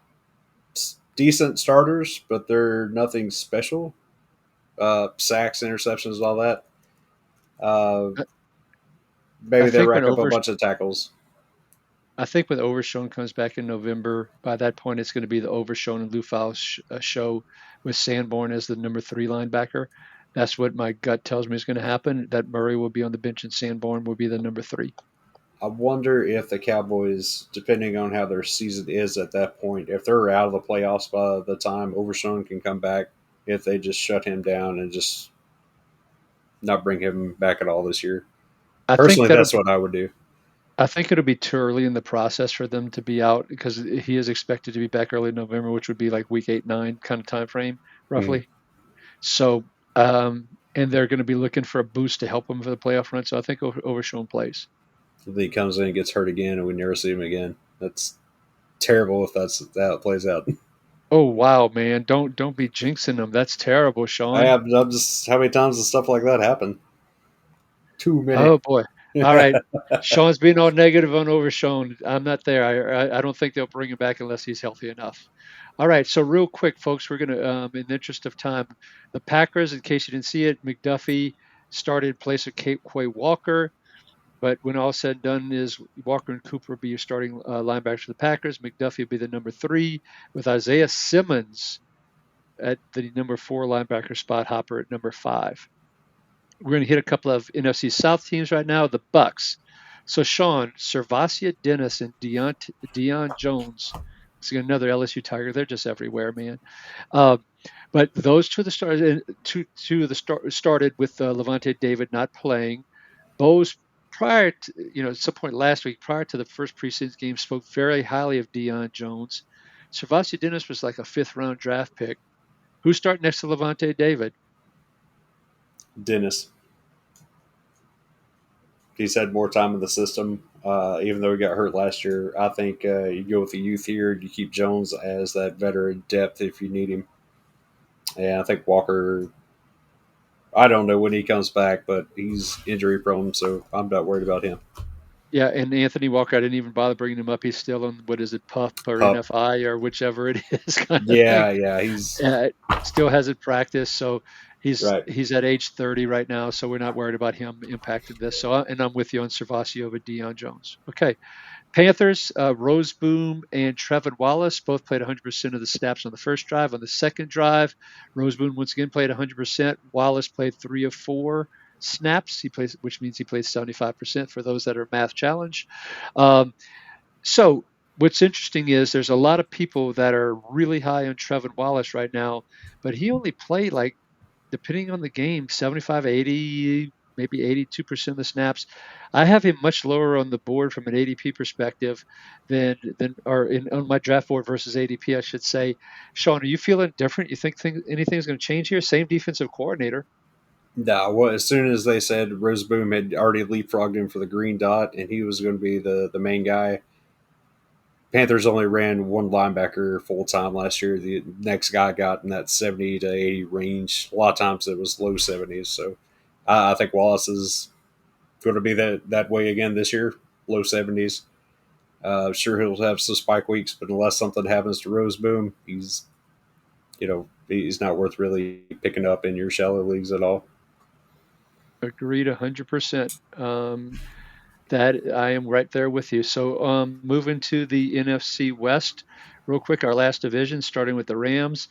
decent starters, but they're nothing special. Sacks, interceptions, all that. Uh, I I Maybe they think when rack up a over bunch of tackles. I think when Overshown comes back in November, by that point it's going to be the Overshown and Lufau show with Sanborn as the number 3 linebacker. That's what my gut tells me is going to happen. That Murray will be on the bench and Sanborn will be the number 3. I wonder if the Cowboys, depending on how their season is at that point, if they're out of the playoffs by the time Overshown can come back, if they just shut him down and just not bring him back at all this year. I think Personally, that'll that's be what I would do. I think it'll be too early in the process for them to be out because he is expected to be back early in November, which would be like week 8, 9 kind of time frame, Mm. roughly. So, and they're going to be looking for a boost to help them for the playoff run. So I think Overshown plays. If he comes in and gets hurt again and we never see him again, that's terrible if that's how it plays out. Oh wow, man! Don't be jinxing them. That's terrible, Sean. I'm just, how many times does stuff like that happen? Too many. Oh boy. All right, Sean's being all negative on Overshown. I'm not there. I don't think they'll bring him back unless he's healthy enough. All right, so real quick, folks, we're gonna, in the interest of time, the Packers. In case you didn't see it, McDuffie started in place of Quay Walker. But when all said and done, is Walker and Cooper will be your starting linebackers for the Packers. McDuffie will be the number 3 with Isaiah Simmons at the number 4 linebacker spot, Hopper at number 5. We're going to hit a couple of NFC South teams right now, the Bucks. So, Sean, Servasia Dennis and Deion Jones. It's another LSU Tiger. They're just everywhere, man. Uh, but those two, started with Levante David not playing. Bose, prior to, at some point last week, prior to the first preseason game, spoke very highly of Deion Jones. Servasia Dennis was like a 5th-round draft pick. Who's starting next to Levante David? Dennis. He's had more time in the system, even though he got hurt last year. I think you go with the youth here. You keep Jones as that veteran depth if you need him. And I think Walker, I don't know when he comes back, but he's injury prone, so I'm not worried about him. Yeah, and Anthony Walker, I didn't even bother bringing him up. He's still on, what is it, PUP or Pup. NFI or whichever it is, kind of thing. Yeah, he's Uh, Still hasn't practiced, so right. he's at age 30 right now, so we're not worried about him impacting this. So, and I'm with you on Servasio over Deion Jones. Okay, Panthers, Rose Boom and Trevin Wallace both played 100% of the snaps on the first drive. On the second drive, Rose Boom once again played 100%. Wallace played 3 of 4 snaps. He plays, which means he plays 75% for those that are math challenged. Um, so what's interesting is there's a lot of people that are really high on Trevin Wallace right now, but he only played like, depending on the game, 75, 80, maybe 82% of the snaps. I have him much lower on the board from an ADP perspective than or on my draft board versus ADP, I should say. Sean, are you feeling different? You think anything's going to change here? Same defensive coordinator. No, well, as soon as they said Rose Boom had already leapfrogged him for the green dot and he was going to be the main guy, Panthers only ran one linebacker full time last year. The next guy got in that 70 to 80 range. A lot of times it was low 70s. So I think Wallace is going to be that way again this year, low 70s. Sure, he'll have some spike weeks, but unless something happens to Rose Boom, he's not worth really picking up in your shallow leagues at all. Agreed 100%. That I am right there with you. So moving to the NFC West, real quick, our last division, starting with the Rams.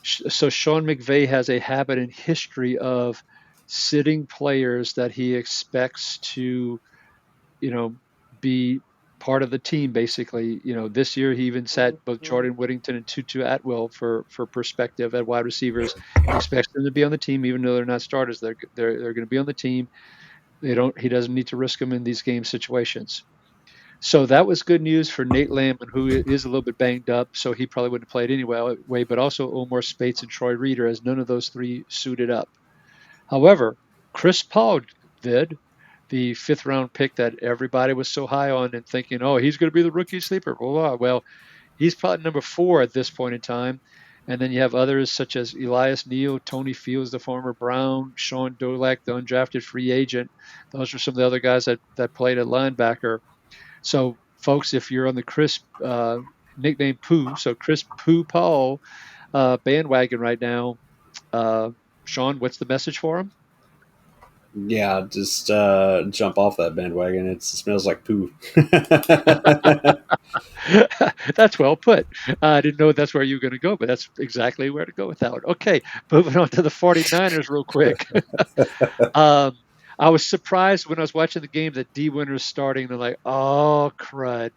So Sean McVay has a habit and history of sitting players that he expects to, you know, be part of the team. Basically, this year he even sat both Jordan Whittington and Tutu Atwell for perspective at wide receivers. He expects them to be on the team, even though they're not starters. They're going to be on the team. They don't. He doesn't need to risk them in these game situations. So that was good news for Nate Landman, who is a little bit banged up, so he probably wouldn't have played anyway. But also Omar Spates and Troy Reader, as none of those three suited up. However, Chris Paul did, the fifth round pick that everybody was so high on and thinking, oh, he's going to be the rookie sleeper. Blah, blah. Well, he's probably number 4 at this point in time. And then you have others such as Elias Neal, Tony Fields, the former Brown, Sean Dolak, the undrafted free agent. Those are some of the other guys that played at linebacker. So, folks, if you're on the Chris nickname Pooh, so Chris Pooh Paul bandwagon right now, Sean, what's the message for him? Yeah, just jump off that bandwagon. It smells like poo. That's well put. I didn't know that's where you were going to go, but that's exactly where to go with that one. Okay, moving on to the 49ers real quick. um, I was surprised when I was watching the game that D Winter's starting. They're like, oh, crud.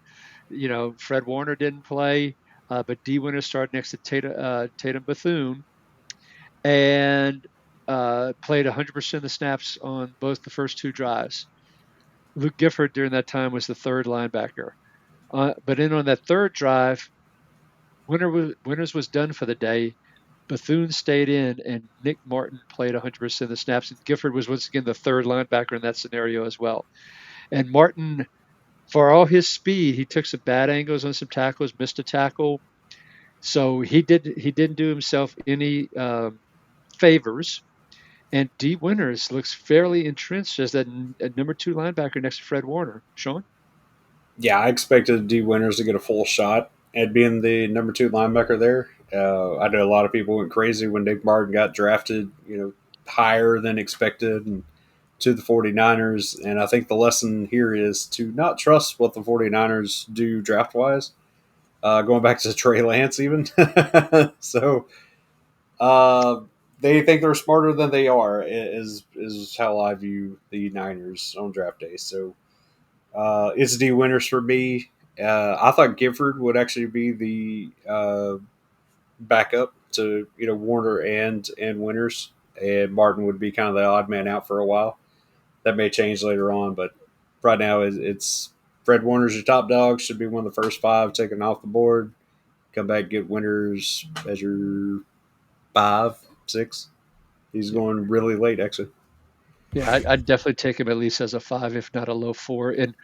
Fred Warner didn't play, but D Winter started next to Tatum Bethune and played 100% of the snaps on both the first 2 drives. Luke Gifford during that time was the third linebacker. But in on that third drive, Winters was done for the day. Bethune stayed in, and Nick Martin played 100% of the snaps. And Gifford was once again the third linebacker in that scenario as well. And Martin, for all his speed, he took some bad angles on some tackles, missed a tackle. So he didn't do himself any favors. And D Winters looks fairly entrenched as that number 2 linebacker next to Fred Warner. Sean? Yeah, I expected D Winters to get a full shot at being the number 2 linebacker there. I know a lot of people went crazy when Nick Martin got drafted, higher than expected and to the 49ers. And I think the lesson here is to not trust what the 49ers do draft wise. Going back to Trey Lance, even. So uh, they think they're smarter than they are, is how I view the Niners on draft day. So it's D Winters for me. I thought Gifford would actually be the backup to Warner and Winters, and Martin would be kind of the odd man out for a while. That may change later on, but right now it's Fred Warner's your top dog. Should be one of the first 5 taken off the board. Come back, get Winters as your 5, 6. He's going really late, actually. Yeah, I'd definitely take him at least as a 5, if not a low 4, and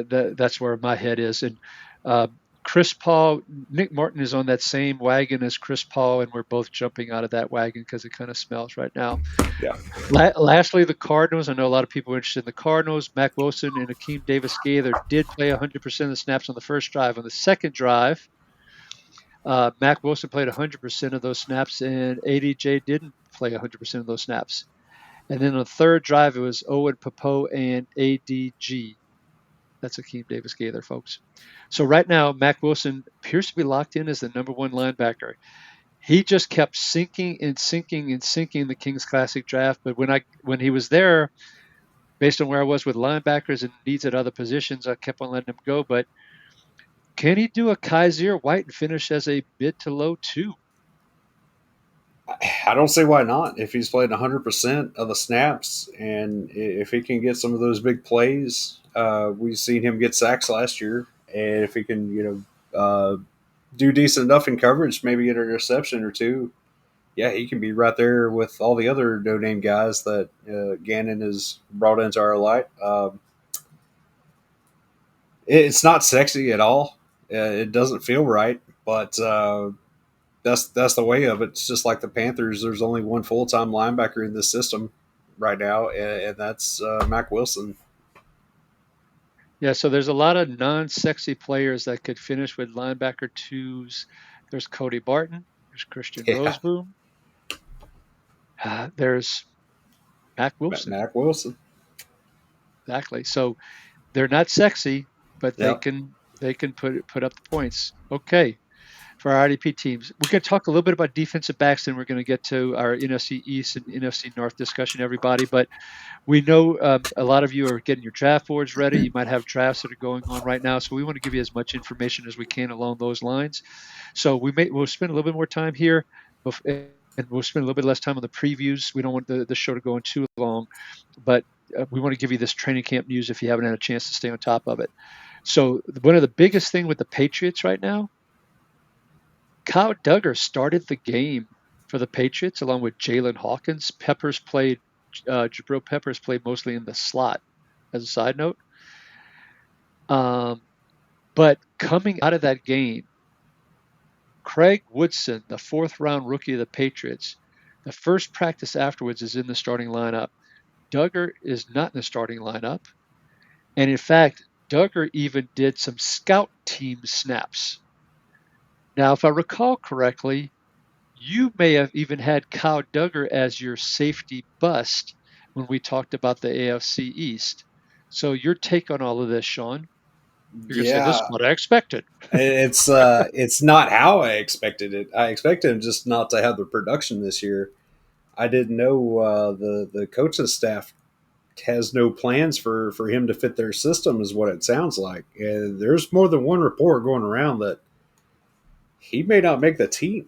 that's where my head is. And uh, Chris Paul, Nick Martin is on that same wagon as Chris Paul, and we're both jumping out of that wagon because it kind of smells right now. Yeah. Lastly, the Cardinals. I know a lot of people are interested in the Cardinals. Mac Wilson and Akeem Davis-Gaither did play 100% of the snaps on the first drive. On the second drive, Mac Wilson played 100% of those snaps, and ADJ didn't play 100% of those snaps. And then on the third drive, it was Owen Popo and ADG. That's Akeem Davis-Gaither, folks. So right now, Mac Wilson appears to be locked in as the number one linebacker. He just kept sinking and sinking and sinking in the Kings Classic draft. But when he was there, based on where I was with linebackers and needs at other positions, I kept on letting him go. But can he do a Kaiser White and finish as a mid to low 2? I don't see why not. If he's played 100% of the snaps, and if he can get some of those big plays, we've seen him get sacks last year. And if he can, do decent enough in coverage, maybe get an interception or two, yeah, he can be right there with all the other no-name guys that Gannon has brought into our light. It's not sexy at all. It doesn't feel right, but that's the way of it. It's just like the Panthers. There's only one full time linebacker in this system right now, and that's Mac Wilson. Yeah, so there's a lot of non-sexy players that could finish with linebacker 2s. There's Cody Barton. There's Christian Yeah, Roseboom. There's Mac Wilson. Mac Wilson. Exactly. So they're not sexy, but they Yeah, can put up the points. Okay. For our IDP teams, we're going to talk a little bit about defensive backs, and we're going to get to our NFC East and NFC North discussion, everybody. But we know a lot of you are getting your draft boards ready. You might have drafts that are going on right now, so we want to give you as much information as we can along those lines. So we'll spend a little bit more time here, and we'll spend a little bit less time on the previews. We don't want the show to go on too long, but we want to give you this training camp news if you haven't had a chance to stay on top of it. So one of the biggest thing with the Patriots right now, Kyle Duggar started the game for the Patriots along with Jalen Hawkins. Jabril Peppers played mostly in the slot, as a side note. But coming out of that game, Craig Woodson, the fourth round rookie of the Patriots, the first practice afterwards is in the starting lineup. Duggar is not in the starting lineup. And in fact, Duggar even did some scout team snaps. Now, if I recall correctly, you may have even had Kyle Duggar as your safety bust when we talked about the AFC East. So your take on all of this, Sean? You're going to say this is yeah. what I expected. It's not how I expected it. I expected him just not to have the production this year. I didn't know the coaching staff has no plans for him to fit their system, is what it sounds like. And there's more than one report going around that he may not make the team.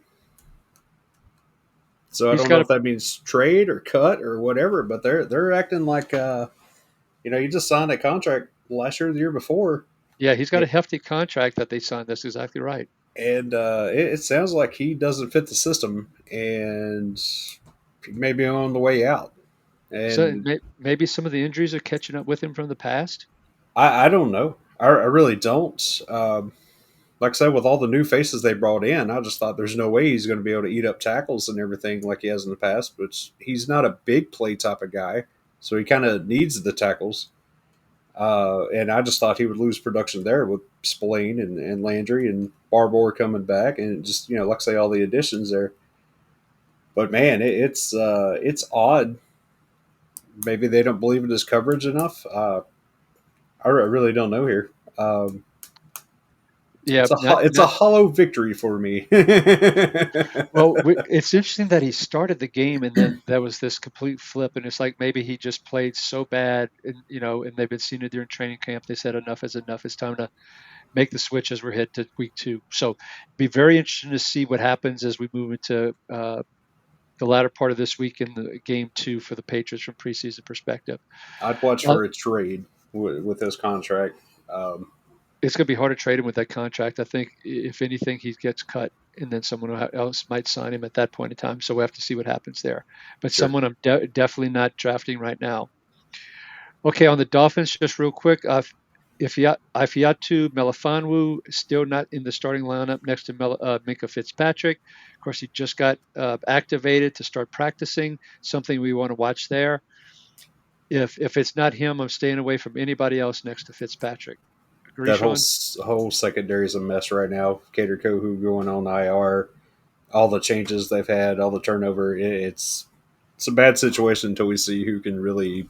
So I He's don't know got if a that means trade or cut or whatever, but they're acting like you just signed a contract last year or the year before, Yeah, he's got a hefty contract that they signed. That's exactly right. and it sounds like he doesn't fit the system, and he may be on the way out. So And maybe some of the injuries are catching up with him from the past. I don't know. I really don't. Like I said, with all the new faces they brought in, I just thought there's no way he's going to be able to eat up tackles and everything like he has in the past. But he's not a big play type of guy, so he kind of needs the tackles. And I just thought he would lose production there with Spillane and Landry and Barbour coming back, and just like I say, all the additions there. But man, it's odd. Maybe they don't believe in his coverage enough. I really don't know here. Yeah, It's a hollow victory for me. well, it's interesting that he started the game and then there was this complete flip, and it's like maybe he just played so bad, and they've been seeing it during training camp. They said enough is enough. It's time to make the switch as we're hit to week 2. So, be very interesting to see what happens as we move into the latter part of this week in the game 2 for the Patriots from preseason perspective. I'd watch Uh, for a trade with his contract. it's going to be hard to trade him with that contract. I think if anything, he gets cut, and then someone else might sign him at that point in time. So we have to see what happens there. But Sure. someone I'm definitely not drafting right now. Okay, on the Dolphins, just real quick, Ifeatu Melifonwu still not in the starting lineup next to Minka Fitzpatrick. Of course, he just got activated to start practicing. Something we want to watch there. If it's not him, I'm staying away from anybody else next to Fitzpatrick. Agree, That Sean? whole secondary is a mess right now. Cater Kohu going on IR, all the changes they've had, all the turnover. It's a bad situation until we see who can really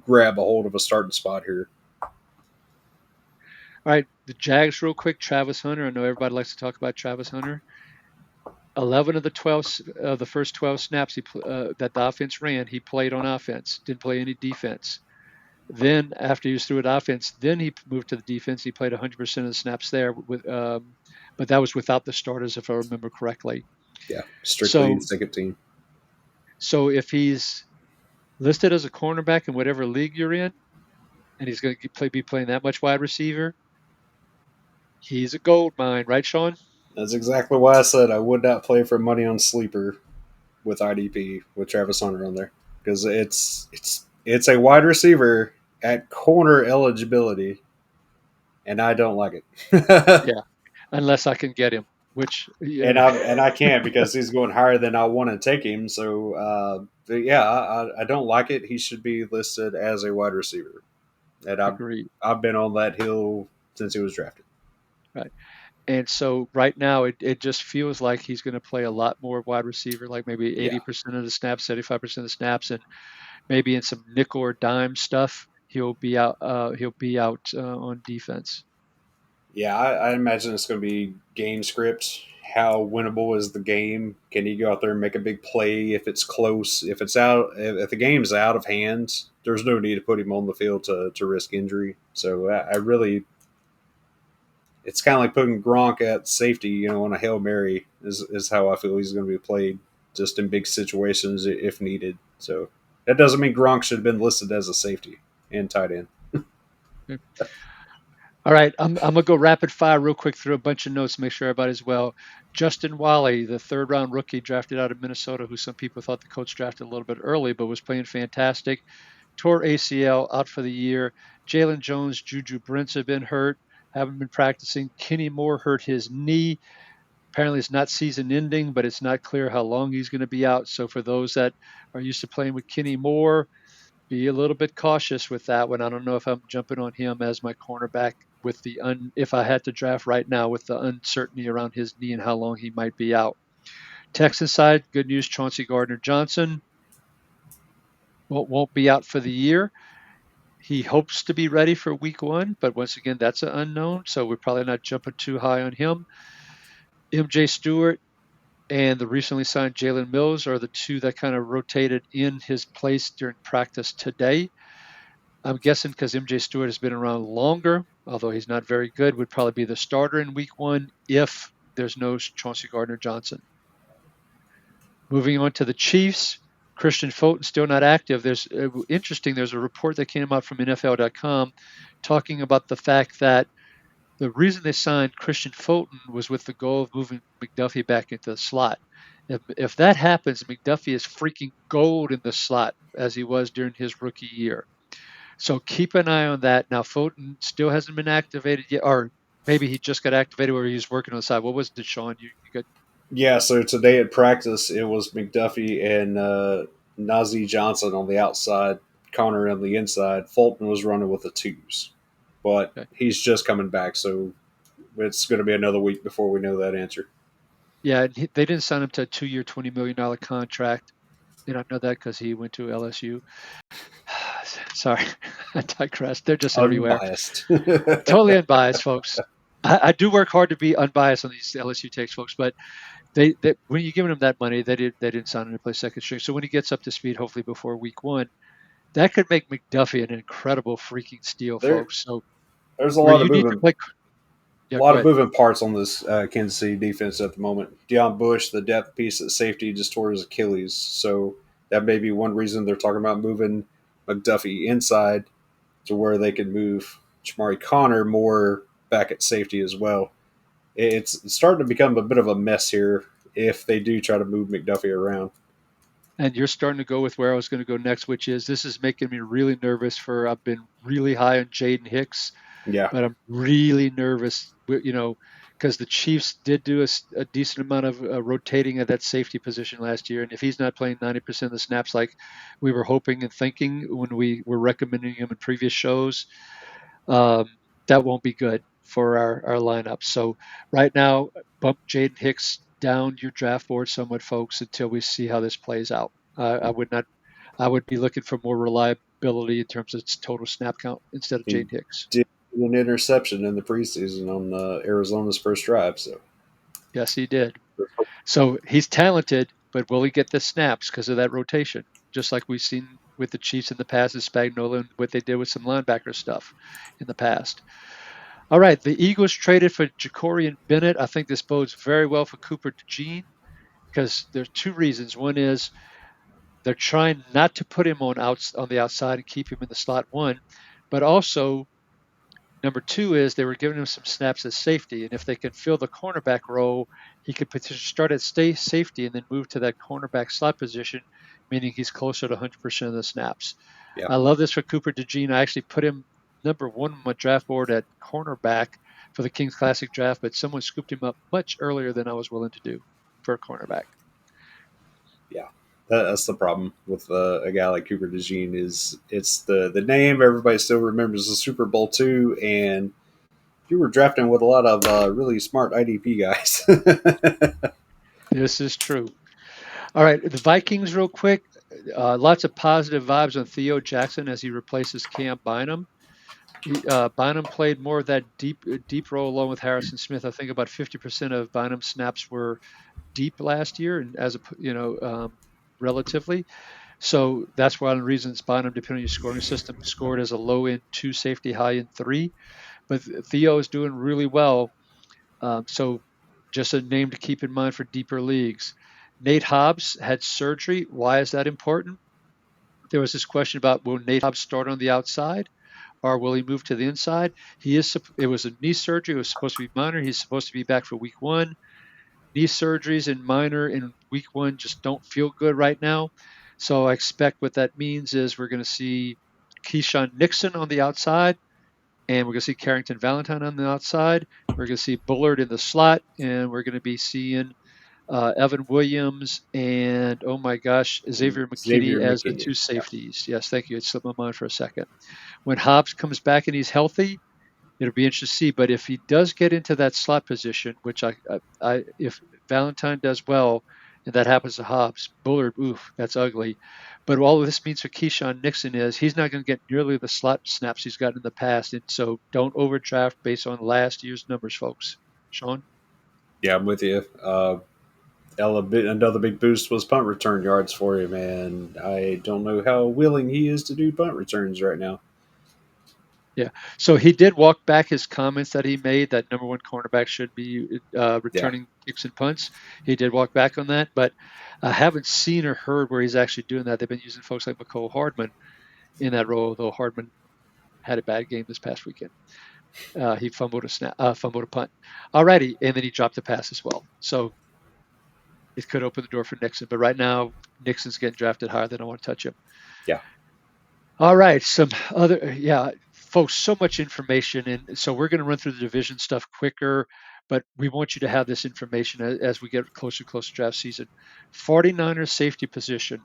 grab a hold of a starting spot here. All right, the Jags, real quick. Travis Hunter. I know everybody likes to talk about Travis Hunter. 11 of the 12, the first 12 snaps that the offense ran, he played on offense. Didn't play any defense. Then after he was through at offense, then he moved to the defense. He played 100% of the snaps there, but that was without the starters, if I remember correctly. Yeah, strictly So, second team. so if he's listed as a cornerback in whatever league you're in, and he's going to be playing that much wide receiver, he's a gold mine, right, Sean? That's exactly why I said I would not play for money on sleeper with IDP with Travis Hunter on there because it's a wide receiver at corner eligibility, and I don't like it. Yeah, unless I can get him, which and yeah, I can't because he's going higher than I want to take him. So yeah, I don't like it. He should be listed as a wide receiver, and agreed. I've been on that hill since he was drafted. Right. And so right now it just feels like he's going to play a lot more wide receiver, like maybe Yeah, 80% of the snaps, 75% of the snaps, and maybe in some nickel or dime stuff, he'll be out. He'll be out on defense. yeah. I imagine it's going to be game script. How winnable is the game? Can he go out there and make a big play if it's close? If it's out, if the game's out of hand, there's no need to put him on the field to risk injury. So I really it's kind of like putting Gronk at safety, on a Hail Mary is how I feel he's going to be played just in big situations if needed. So that doesn't mean Gronk should have been listed as a safety and tight end. All right, I'm gonna go rapid fire real quick through a bunch of notes, make sure everybody's well. Justin Wally, the third round rookie drafted out of Minnesota, who some people thought the coach drafted a little bit early, but was playing fantastic. Tore ACL, out for the year. Jalen Jones, Juju Brents have been hurt, haven't been practicing. Kenny Moore hurt his knee. Apparently, it's not season ending, but it's not clear how long he's going to be out. So, for those that are used to playing with Kenny Moore, be a little bit cautious with that one. I don't know if I'm jumping on him as my cornerback with if I had to draft right now with the uncertainty around his knee and how long he might be out. Texas side, good news, Chauncey Gardner-Johnson won't be out for the year. He hopes to be ready for week one, but once again, that's an unknown. So we're probably not jumping too high on him. MJ Stewart and the recently signed Jalen Mills are the two that kind of rotated in his place during practice today. I'm guessing because MJ Stewart has been around longer, although he's not very good, would probably be the starter in week one if there's no Chauncey Gardner-Johnson. Moving on to the Chiefs, Christian Fulton still not active. There's interesting. There's a report that came out from NFL.com talking about the fact that the reason they signed Christian Fulton was with the goal of moving McDuffie back into the slot. If that happens, McDuffie is freaking gold in the slot as he was during his rookie year. So keep an eye on that. Now, Fulton still hasn't been activated yet, or maybe he just got activated where he's working on the side. What was it, Sean? You got Yeah, so today at practice, it was McDuffie and Najee Johnson on the outside, Connor on the inside. Fulton was running with the twos, but okay. he's just coming back, so it's going to be another week before we know that answer. Yeah, they didn't sign him to a 2-year, $20 million contract. And I know that because he went to LSU. Sorry, I digress. They're just everywhere. Unbiased. Totally unbiased, folks. I do work hard to be unbiased on these LSU takes, folks, but they when you're giving him that money, they didn't sign him to play second string. So when he gets up to speed, hopefully before week one, that could make McDuffie an incredible freaking steal, there, folks. So there's a where lot of you need to moving play, yeah, go lot of ahead. moving parts on this Kansas City defense at the moment. Deion Bush, the depth piece at safety, just tore his Achilles, so that may be one reason they're talking about moving McDuffie inside to where they can move Jamari Connor more back at safety as well. It's starting to become a bit of a mess here if they do try to move McDuffie around. And you're starting to go with where I was going to go next, which is this is making me really nervous for I've been really high on Jaden Hicks, Yeah, but I'm really nervous, because the Chiefs did do a decent amount of rotating at that safety position last year. And if he's not playing 90% of the snaps like we were hoping and thinking when we were recommending him in previous shows, um, that won't be good for our lineup. So right now, bump Jaden Hicks down your draft board somewhat, folks, until we see how this plays out. I would not. I would be looking for more reliability in terms of its total snap count instead of he Jaden Hicks. did an interception in the preseason on Arizona's first drive. So Yes, he did. So he's talented, but will he get the snaps because of that rotation? Just like we've seen with the Chiefs in the past, and Spagnuolo, and what they did with some linebacker stuff in the past. All right, the Eagles traded for Jacorian Bennett. I think this bodes very well for Cooper DeJean because there's two reasons. One is they're trying not to put him on the outside and keep him in the slot one, but also number two is they were giving him some snaps as safety, and if they can fill the cornerback role, he could potentially start at safety and then move to that cornerback slot position, meaning he's closer to 100% of the snaps. yeah, I love this for Cooper DeJean. I actually put him number one on my draft board at cornerback for the Kings Classic draft, but someone scooped him up much earlier than I was willing to do for a cornerback. yeah. That's the problem with a guy like Cooper DeJean is it's the name everybody still remembers the Super Bowl II, and you were drafting with a lot of really smart IDP guys. This is true. All right, the Vikings, real quick. Lots of positive vibes on Theo Jackson as he replaces Cam Bynum. Bynum played more of that deep role along with Harrison Smith. I think about 50% of Bynum's snaps were deep last year, and relatively. So that's one of the reasons Bynum, depending on your scoring system, scored as a low end two safety, high end three. But Theo is doing really well. So just a name to keep in mind for deeper leagues. Nate Hobbs had surgery. Why is that important? There was this question about will Nate Hobbs start on the outside or will he move to the inside? It was a knee surgery. It was supposed to be minor. He's supposed to be back for week one. Knee surgeries and minor in week one just don't feel good right now. So I expect what that means is we're going to see Keyshawn Nixon on the outside, and we're going to see Carrington Valentine on the outside. We're going to see Bullard in the slot, and we're going to be seeing Evan Williams and, oh my gosh, Xavier McKinney Xavier as the McKinney. two Yeah. safeties. Yes, thank you. It slipped my mind for a second. When Hobbs comes back and he's healthy, it'll be interesting to see. But if he does get into that slot position, which if Valentine does well, and that happens to Hobbs, Bullard, oof, that's ugly. But all of this means for Keyshawn Nixon is he's not going to get nearly the slot snaps he's gotten in the past. And so don't overdraft based on last year's numbers, folks. Sean? Yeah, I'm with you. Another big boost was punt return yards for him, and I don't know how willing he is to do punt returns right now. Yeah. So he did walk back his comments that he made that number one cornerback should be Yeah, returning kicks and punts. He did walk back on that, but I haven't seen or heard where he's actually doing that. They've been using folks like McCole Hardman in that role, though Hardman had a bad game this past weekend. He fumbled a punt. Alrighty, and then he dropped the pass as well. So it could open the door for Nixon, but right now Nixon's getting drafted higher than I want to touch him. yeah, All right, some other, yeah, folks, so much information. And so we're going to run through the division stuff quicker, but we want you to have this information as we get closer and closer to draft season. 49ers safety position,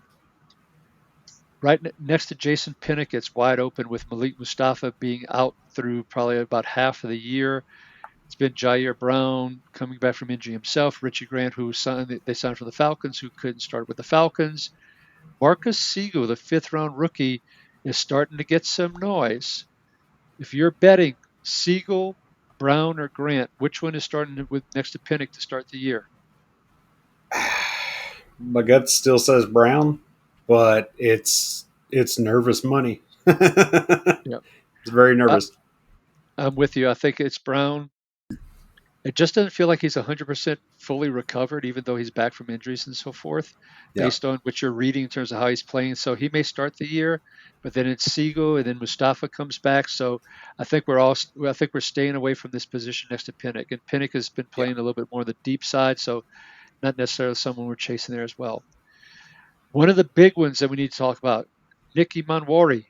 right next to Jason Pinnock, it's wide open with Malik Mustafa being out through probably about half of the year. It's been Jair Brown coming back from injury himself, Richie Grant, they signed from the Falcons, who couldn't start with the Falcons. Marcus Siegel, the fifth round rookie, is starting to get some noise. If you're betting Siegel, Brown, or Grant, which one is starting with next to Pinnock to start the year? my gut still says Brown, but it's nervous money. It's Yeah, very I, nervous. I'm with you. I think it's Brown. It just doesn't feel like he's 100% fully recovered, even though he's back from injuries and so forth, Yeah, based on what you're reading in terms of how he's playing. So he may start the year, but then it's Siegel, and then Mustafa comes back. So I think we're staying away from this position next to Pinnock, and Pinnock has been yeah. playing a little bit more on the deep side, so not necessarily someone we're chasing there as well. One of the big ones that we need to talk about, Nicky Manwari,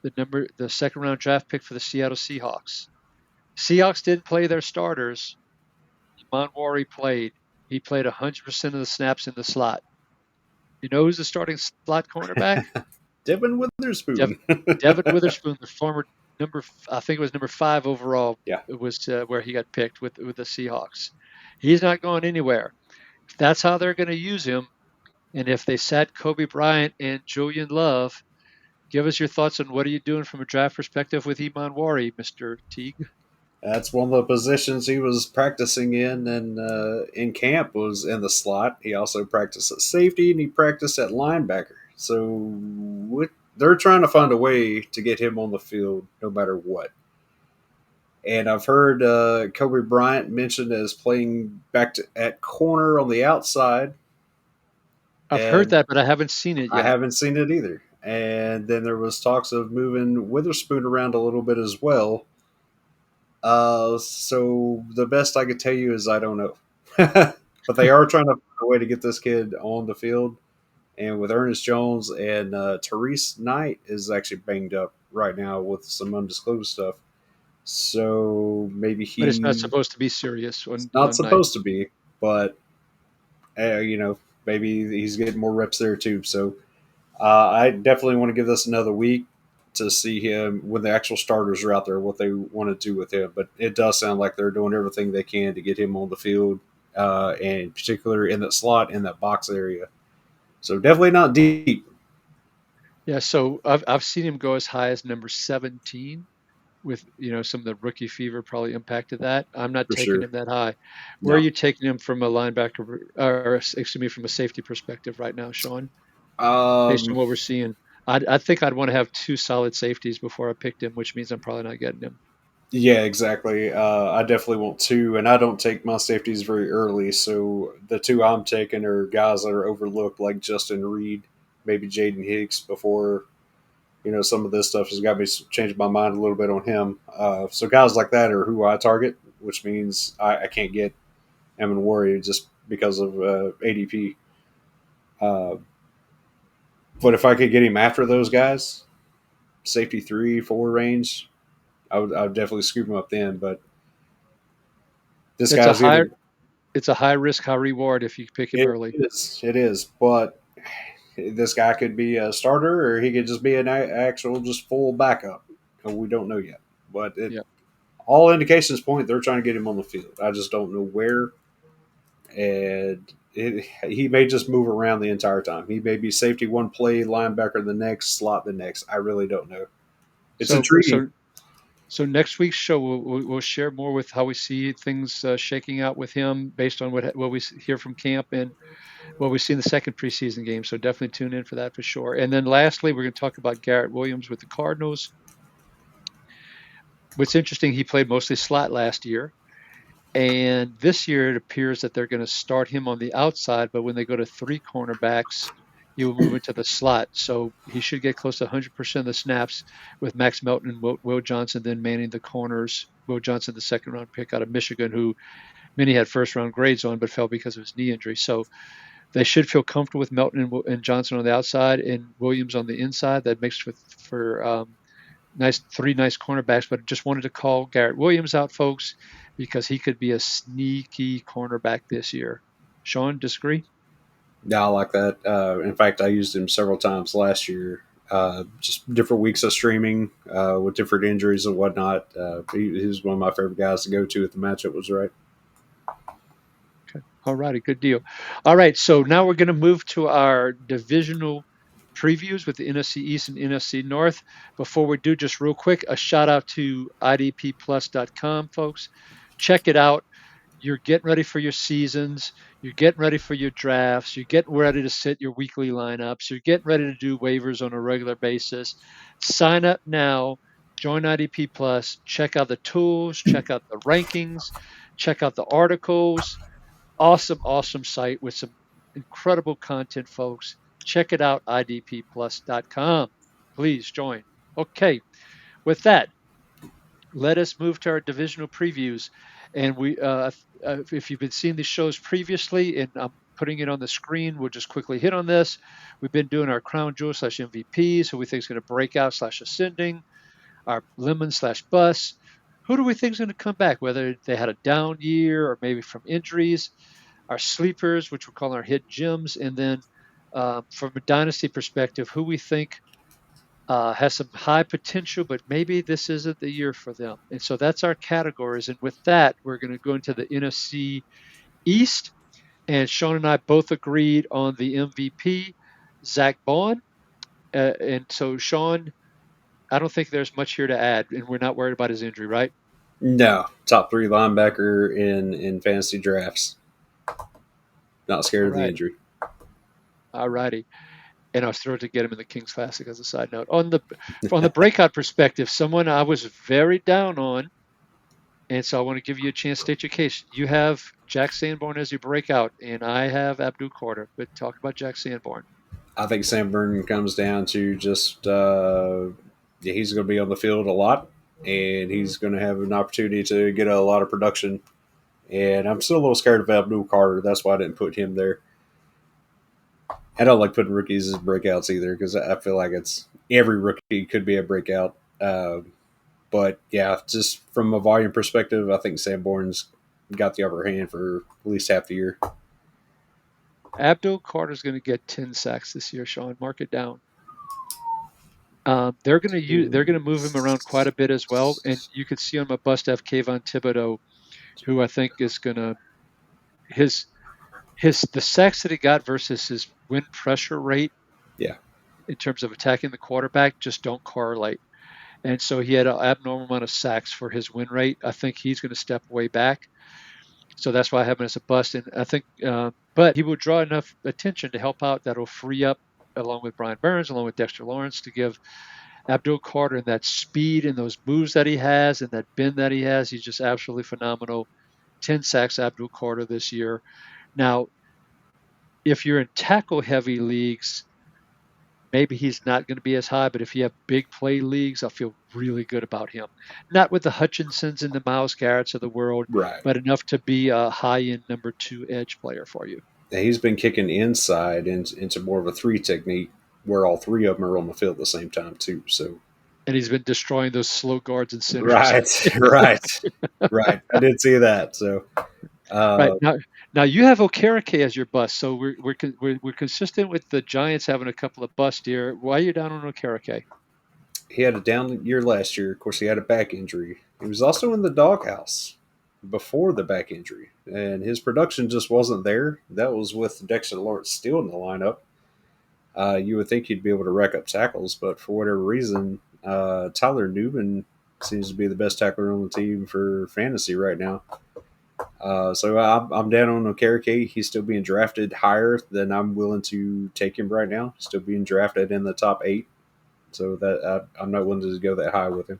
the second round draft pick for the Seattle Seahawks. Seahawks didn't play their starters. Manwari played. He played 100% of the snaps in the slot. You know who's the starting slot cornerback? Devin Dev, Witherspoon. Devin Witherspoon, the former I think it was number 5 overall. Yeah, It was where he got picked with the Seahawks. He's not going anywhere. If that's how they're going to use him, and if they sat Kobe Bryant and Julian Love, give us your thoughts on what are you doing from a draft perspective with Iman Wari, Mr. Teague. that's one of the positions he was practicing in, and in camp was in the slot. He also practiced at safety, and he practiced at linebacker. So they're trying to find a way to get him on the field, no matter what. And I've heard Kobe Bryant mentioned as playing at corner on the outside, I've heard and that, but I haven't seen it I yet. haven't seen it either. And then there was talks of moving Witherspoon around a little bit as well. So the best I could tell you is I don't know, but they are trying to find a way to get this kid on the field. And with Ernest Jones and Therese Knight is actually banged up right now with some undisclosed stuff. So maybe But it's not he's supposed to be serious not on night. supposed to be, but you know, maybe he's getting more reps there too. So I definitely want to give this another week to see him when the actual starters are out there, what they want to do with him. But it does sound like they're doing everything they can to get him on the field, and in particular in that slot, in that box area. So definitely not deep Yeah, so I've seen him go as high as number 17 with, some of the rookie fever probably impacted that. I'm not for taking sure. him that high. Where are No. you taking him from a linebacker or excuse me, from a safety perspective right now, Sean, based on Um, what we're seeing? I think I'd want to have two solid safeties before I picked him, which means I'm probably not getting him. yeah, exactly. I definitely want two, and I don't take my safeties very early. So the two I'm taking are guys that are overlooked, like Justin Reed, maybe Jaden Hicks, before some of this stuff has got me changing my mind a little bit on him. So guys like that are who I target, which means I can't get Emin Warrior just because of ADP. Uh, but if I could get him after those guys, safety 3, 4 range, I would definitely scoop him up then. But this It's a guy's high either it's a high risk, high reward if you pick him early. it is, but this guy could be a starter or he could just be an actual just full backup. We don't know yet, but Yeah. all indications point they're trying to get him on the field. I just don't know where, and he may just move around the entire time. He may be safety one play, linebacker the next, slot the next. I really don't know. It's So intriguing. so so next week's show we'll share more with how we see things shaking out with him based on what we hear from camp and what we see in the second preseason game. So definitely tune in for that for sure. And then lastly, we're going to talk about Garrett Williams with the Cardinals. What's interesting, he played mostly slot last year. And this year, it appears that they're going to start him on the outside, but when they go to three cornerbacks, he will move into the slot. So he should get close to 100% of the snaps with Max Melton and Will Johnson then manning the corners. Will Johnson, the second round pick out of Michigan, who many had first round grades on, but fell because of his knee injury. So they should feel comfortable with Melton and Johnson on the outside and Williams on the inside. That makes for three nice cornerbacks, but just wanted to call Garrett Williams out, folks, because he could be a sneaky cornerback this year. Sean, disagree? Yeah, I like that. In fact, I used him several times last year. Just different weeks of streaming with different injuries and whatnot. He was one of my favorite guys to go to if the matchup was right. Okay. All righty, good deal. All right, so now we're going to move to our divisional previews with the NFC East and NFC North. Before we do, just real quick, a shout out to idpplus.com, folks. Check it out. You're getting ready for your seasons. You're getting ready for your drafts. You're getting ready to set your weekly lineups. You're getting ready to do waivers on a regular basis. Sign up now. Join IDP Plus. Check out the tools. Check out the rankings. Check out the articles. Awesome, awesome site with some incredible content, folks. Check it out, idpplus.com. Please join. Okay, with that, let us move to our divisional previews. And if you've been seeing these shows previously, and I'm putting it on the screen, we'll just quickly hit on this. We've been doing our crown jewel / MVPs, who we think is going to break out / ascending, our lemon / bust. Who do we think is going to come back, whether they had a down year or maybe from injuries? Our sleepers, which we're calling our hit gems, and then from a dynasty perspective, who we think has some high potential, but maybe this isn't the year for them. And so that's our categories. And with that, we're going to go into the NFC East. And Sean and I both agreed on the MVP, Zach Bond. And so, Sean, I don't think there's much here to add, and we're not worried about his injury, right? No, top 3 linebacker in fantasy drafts. Not scared All of the right. injury. All righty. And I was thrilled to get him in the Kings Classic as a side note. On the breakout perspective, someone I was very down on, and so I want to give you a chance to state your case. You have Jack Sanborn as your breakout, and I have Abdul Carter. But talk about Jack Sanborn. I think Sanborn comes down to just he's going to be on the field a lot, and he's going to have an opportunity to get a lot of production. And I'm still a little scared of Abdul Carter. That's why I didn't put him there. I don't like putting rookies as breakouts either because I feel like it's every rookie could be a breakout. But yeah, just from a volume perspective, I think Sanborn's got the upper hand for at least half the year. Abdul Carter's going to get 10 sacks this year, Sean. Mark it down. They're going to move him around quite a bit as well, and you could see on my bust F. Kayvon Thibodeau, who I think is going to the sacks that he got versus his win pressure rate. Yeah. In terms of attacking the quarterback, just don't correlate. And so he had an abnormal amount of sacks for his win rate. I think he's going to step way back. So that's why I have him as a bust. And I think, but he will draw enough attention to help out that'll free up, along with Brian Burns, along with Dexter Lawrence, to give Abdul Carter that speed and those moves that he has and that bend that he has. He's just absolutely phenomenal. 10 sacks, Abdul Carter this year. Now, if you're in tackle heavy leagues, maybe he's not going to be as high, but if you have big play leagues, I feel really good about him. Not with the Hutchinsons and the Myles Garretts of the world, Right. but enough to be a high-end number 2 edge player for you. He's been kicking inside into more of a 3 technique where all 3 of them are on the field at the same time too. So, and he's been destroying those slow guards and centers. Right. I did see that. So, right now you have Okereke as your bust, so we're consistent with the Giants having a couple of busts here. Why are you down on Okereke? He had a down year last year. Of course, he had a back injury. He was also in the doghouse before the back injury, and his production just wasn't there. That was with Dexter Lawrence still in the lineup. You would think he'd be able to rack up tackles, but for whatever reason, Tyler Newman seems to be the best tackler on the team for fantasy right now. So I'm down on Okereke. He's still being drafted higher than I'm willing to take him right now. Still being drafted in the top 8. So that I'm not willing to go that high with him.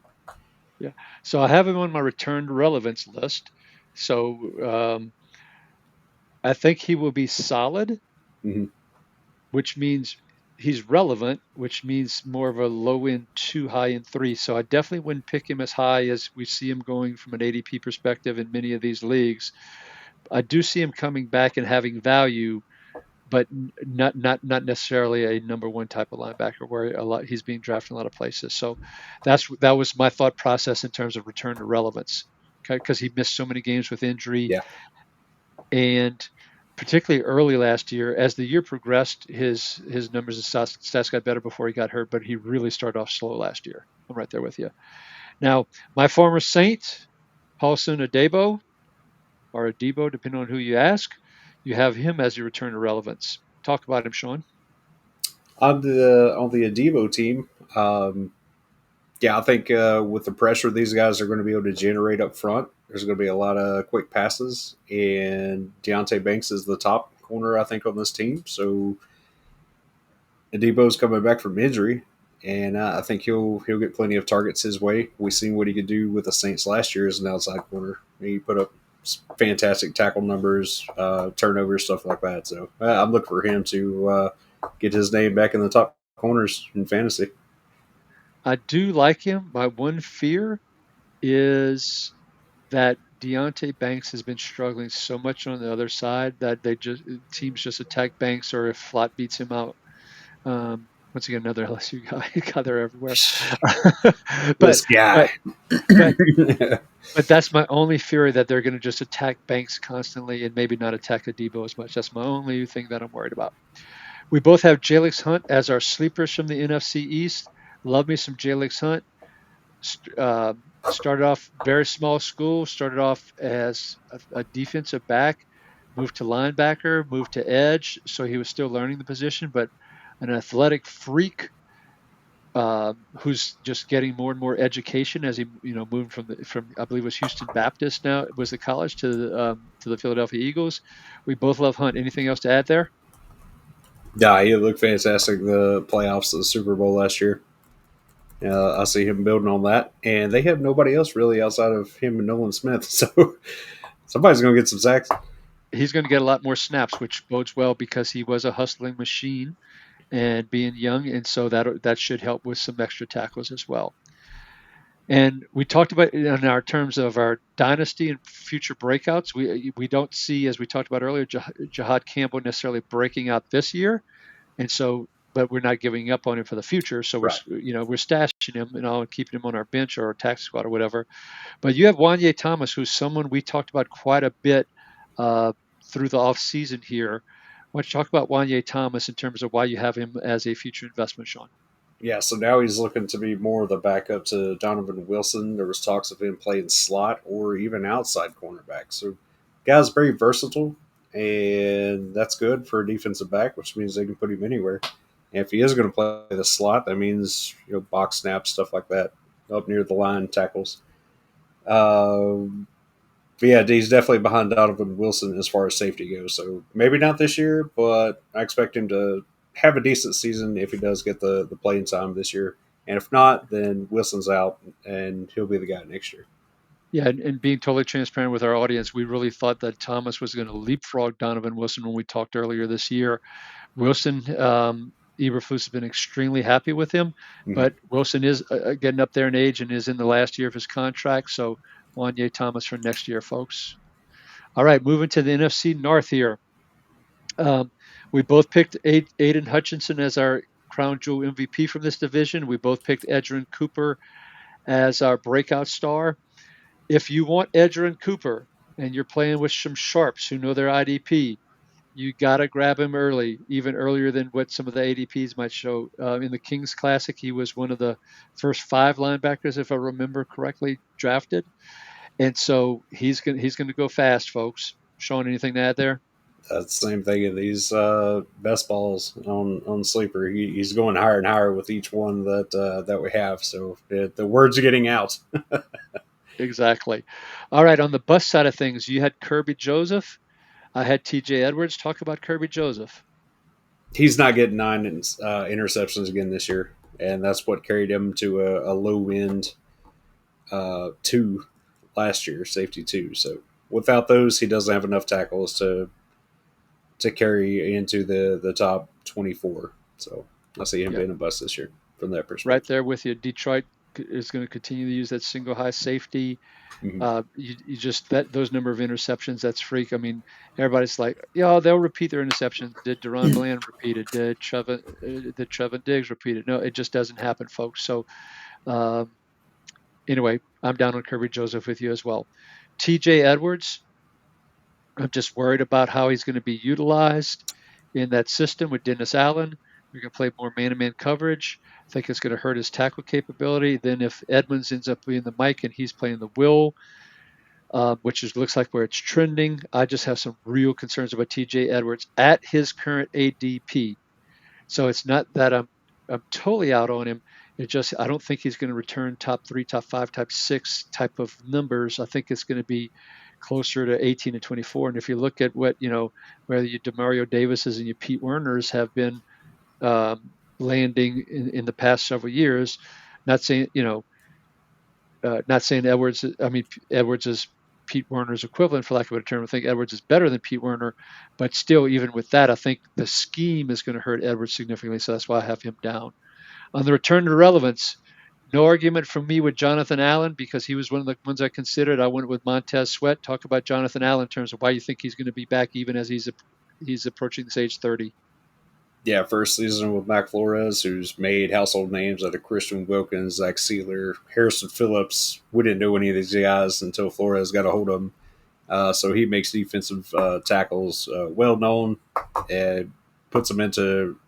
Yeah. So I have him on my return to relevance list. So I think he will be solid, which means he's relevant, which means more of a low end 2, high end 3. So I definitely wouldn't pick him as high as we see him going from an ADP perspective in many of these leagues. I do see him coming back and having value, but not necessarily a number 1 type of linebacker where he's being drafted in a lot of places. So that was my thought process in terms of return to relevance, okay? Because he missed so many games with injury, and particularly early last year. As the year progressed, his numbers and stats got better before he got hurt, but he really started off slow last year. I'm right there with you. Now, my former Saint, Paulson Adebo, or Adebo, depending on who you ask, you have him as your return to relevance. Talk about him, Sean. On the Adebo team, I think with the pressure these guys are going to be able to generate up front, there's going to be a lot of quick passes, and Deontay Banks is the top corner, I think, on this team. So Adebo's coming back from injury, and I think he'll get plenty of targets his way. We've seen what he could do with the Saints last year as an outside corner. He put up fantastic tackle numbers, turnovers, stuff like that. So I'm looking for him to get his name back in the top corners in fantasy. I do like him. My one fear is that Deontay Banks has been struggling so much on the other side that teams just attack Banks, or if Flott beats him out. Once again, another LSU guy. God, they're everywhere. but This guy. but but but that's my only fear, that they're going to just attack Banks constantly and maybe not attack Adebo as much. That's my only thing that I'm worried about. We both have Jalix Hunt as our sleepers from the NFC East. Love me some Jalix Hunt. Started off very small school, started off as a defensive back, moved to linebacker, moved to edge. So he was still learning the position, but an athletic freak, who's just getting more and more education as he, moved from I believe it was Houston Baptist, now it was the college, to the Philadelphia Eagles. We both love Hunt. Anything else to add there? Yeah, he looked fantastic in the playoffs of the Super Bowl last year. I see him building on that, and they have nobody else really outside of him and Nolan Smith. So somebody's going to get some sacks. He's going to get a lot more snaps, which bodes well because he was a hustling machine and being young, and so that should help with some extra tackles as well. And we talked about in our terms of our dynasty and future breakouts. We don't see, as we talked about earlier, Jahad Campbell necessarily breaking out this year, and so, but we're not giving up on him for the future. So Right. we're stashing him, and keeping him on our bench or our tax squad or whatever. But you have Wanye Thomas, who's someone we talked about quite a bit uh, through the off season here. Why don't you talk about Wanye Thomas in terms of why you have him as a future investment, Sean? Yeah, so now he's looking to be more of the backup to Donovan Wilson. There was talks of him playing slot or even outside cornerback. So, guy's very versatile, and that's good for a defensive back, which means they can put him anywhere. And if he is going to play the slot, that means box snaps, stuff like that, up near the line tackles. Um, but yeah, he's definitely behind Donovan Wilson as far as safety goes. So maybe not this year, but I expect him to have a decent season if he does get the playing time this year. And if not, then Wilson's out and he'll be the guy next year. Yeah, and being totally transparent with our audience, we really thought that Thomas was going to leapfrog Donovan Wilson when we talked earlier this year. Wilson, Eberflus has been extremely happy with him, Mm-hmm. but Wilson is getting up there in age and is in the last year of his contract. So Wanye Thomas for next year, folks. All right, moving to the NFC North here. Um, we both picked Aiden Hutchinson as our crown jewel MVP from this division. We both picked Edgerrin Cooper as our breakout star. If you want Edgerrin Cooper and you're playing with some sharps who know their IDP, you got to grab him early, even earlier than what some of the ADPs might show. In the Kings Classic, he was one of the first 5 linebackers, if I remember correctly, drafted, and so he's going to go fast, folks. Sean, anything to add there? That's the same thing in these best balls on sleeper. He's going higher and higher with each one that we have. So the words are getting out. Exactly. All right, on the bus side of things, you had Kirby Joseph. I had TJ Edwards. Talk about Kirby Joseph. He's not getting 9 interceptions again this year, and that's what carried him to a low end 2 last year, safety 2. So without those, he doesn't have enough tackles to carry into the top 24. So I see him Yeah, being a bust this year from that right perspective. there with you. Detroit is going to continue to use that single high safety. Mm-hmm. You just those number of interceptions, that's freak. I mean, everybody's like, yeah, they'll repeat their interceptions. Did Deron Bland repeat it? Did Trevin Diggs repeat it? No, it just doesn't happen, folks. So um, anyway, I'm down on Kirby Joseph with you as well. TJ Edwards, I'm just worried about how he's going to be utilized in that system with Dennis Allen. We're going to play more man-to-man coverage. I think it's going to hurt his tackle capability. Then if Edmonds ends up being the Mike and he's playing the Will, looks like where it's trending, I just have some real concerns about TJ Edwards at his current ADP. So it's not that I'm totally out on him. It just I don't think he's going to return top 3, top 5, top 6 type of numbers. I think it's going to be closer to 18 and 24. And if you look at what whether you Demario Davises and you Pete Werners have been landing in the past several years, not saying not saying Edwards. I mean Edwards is Pete Werner's equivalent, for lack of a better term. I think Edwards is better than Pete Werner, but still, even with that, I think the scheme is going to hurt Edwards significantly. So that's why I have him down. On the return to relevance, no argument from me with Jonathan Allen because he was one of the ones I considered. I went with Montez Sweat. Talk about Jonathan Allen in terms of why you think he's going to be back even as he's approaching this age 30. Yeah, first season with Mac Flores, who's made household names out of Christian Wilkins, Zach Sealer, Harrison Phillips. We didn't know any of these guys until Flores got a hold of them. So he makes defensive tackles well known and puts them into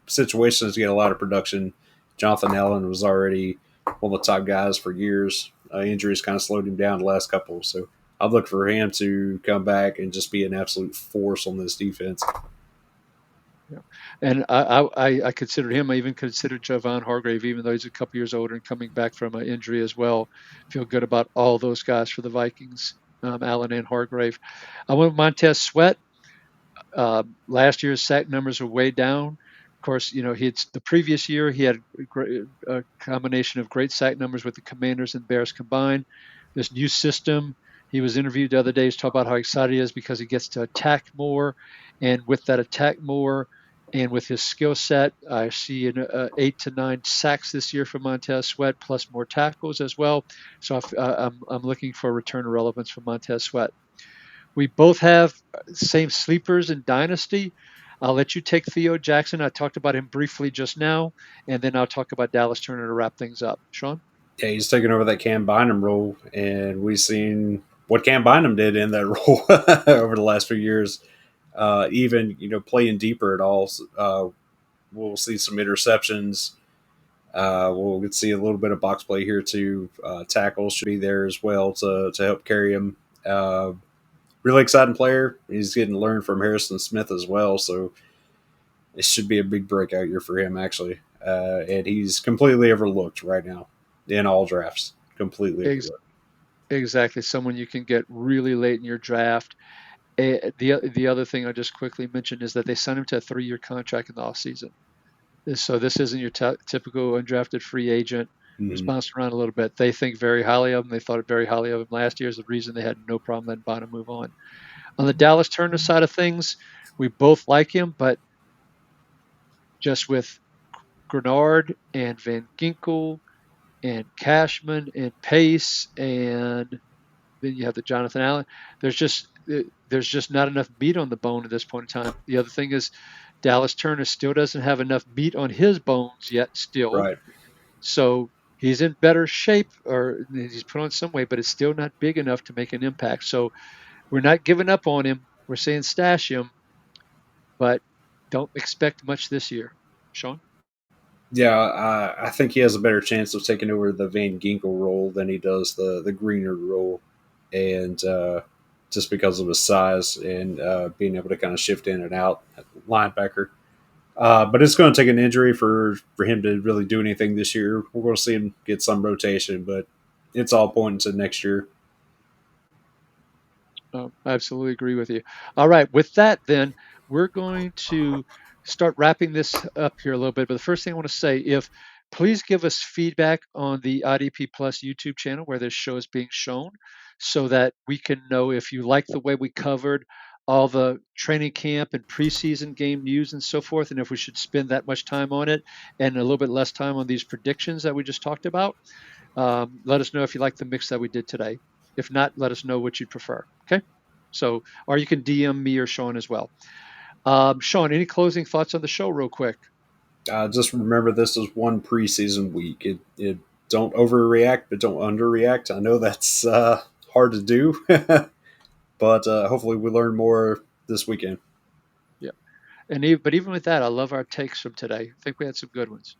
situations to get a lot of production. Jonathan Allen was already one of the top guys for years. Injuries kind of slowed him down the last couple, so I'd look for him to come back and just be an absolute force on this defense. Yeah. And I considered him. I even considered Javon Hargrave, even though he's a couple years older and coming back from an injury as well. Feel good about all those guys for the Vikings, Allen and Hargrave. I went with Montez Sweat. Last year's sack numbers were way down. Of course, the previous year he had a combination of great sack numbers with the Commanders and Bears combined. This new system, he was interviewed the other day. He's talking about how excited he is because he gets to attack more, and with that attack more, and with his skill set, I see 8 to 9 sacks this year for Montez Sweat, plus more tackles as well. So I'm looking for a return to relevance for Montez Sweat. We both have same sleepers in Dynasty. I'll let you take Theo Jackson. I talked about him briefly just now, and then I'll talk about Dallas Turner to wrap things up. Sean? Yeah, he's taking over that Cam Bynum role, and we've seen what Cam Bynum did in that role over the last few years. Even playing deeper at all, we'll see some interceptions. We'll get to see a little bit of box play here too. Tackles should be there as well to help carry him. Really exciting player. He's getting to learn from Harrison Smith as well, so it should be a big breakout year for him actually. And he's completely overlooked right now in all drafts. Completely overlooked. Exactly. Someone you can get really late in your draft. The other thing I just quickly mentioned is that they signed him to a 3-year contract in the offseason. So this isn't your typical undrafted free agent who's bounced around a little bit. They think very highly of him. They thought very highly of him last year. Is the reason they had no problem letting Bynum move on. On the Dallas Turner side of things, we both like him, but just with Grenard and Van Ginkel and Cashman and Pace, and then you have the Jonathan Allen. There's just not enough meat on the bone at this point in time. The other thing is Dallas Turner still doesn't have enough meat on his bones yet still. Right. So he's in better shape, or he's put on some weight, but it's still not big enough to make an impact. So we're not giving up on him. We're saying stash him, but don't expect much this year. Sean? Yeah, I think he has a better chance of taking over the Van Ginkel role than he does the Greener role, and just because of his size and being able to kind of shift in and out at linebacker. But it's going to take an injury for him to really do anything this year. We're going to see him get some rotation, but it's all pointing to next year. I absolutely agree with you. All right, with that, then we're going to start wrapping this up here a little bit. But the first thing I want to say, please give us feedback on the IDP Plus YouTube channel where this show is being shown, so that we can know if you like the way we covered all the training camp and preseason game news and so forth, and if we should spend that much time on it and a little bit less time on these predictions that we just talked about. Let us know if you like the mix that we did today. If not, let us know what you'd prefer. Okay. So, or you can DM me or Sean as well. Sean, any closing thoughts on the show real quick? Just remember, this is one preseason week. It don't overreact, but don't underreact. I know that's hard to do, but hopefully we learn more this weekend. Yeah. But even with that, I love our takes from today. I think we had some good ones.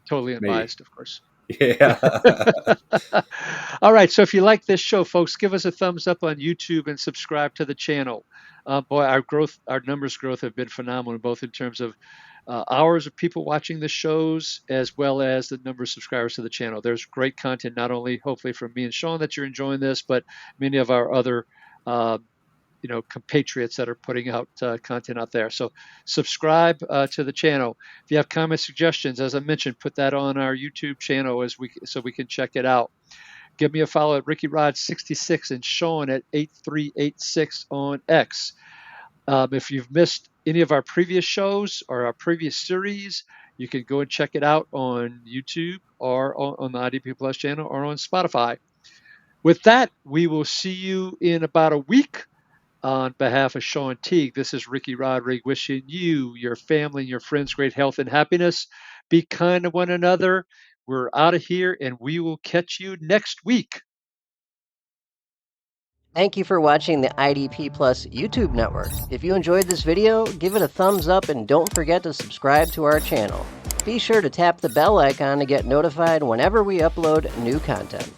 Totally unbiased, of course. Yeah. All right. So if you like this show, folks, give us a thumbs up on YouTube and subscribe to the channel. Boy, our numbers growth have been phenomenal, both in terms of hours of people watching the shows, as well as the number of subscribers to the channel. There's great content, not only hopefully from me and Sean that you're enjoying this, but many of our other compatriots that are putting out content out there. So subscribe to the channel. If you have comments, suggestions, as I mentioned, put that on our YouTube channel so we can check it out. Give me a follow at RickyRod66 and Sean at 8386 on X. If you've missed any of our previous shows or our previous series, you can go and check it out on YouTube or on the IDP Plus channel or on Spotify. With that, we will see you in about a week. On behalf of Sean Teague, this is Ricky Rodrigue wishing you, your family, and your friends great health and happiness. Be kind to one another. We're out of here, and we will catch you next week. Thank you for watching the IDP Plus YouTube network. If you enjoyed this video, give it a thumbs up and don't forget to subscribe to our channel. Be sure to tap the bell icon to get notified whenever we upload new content.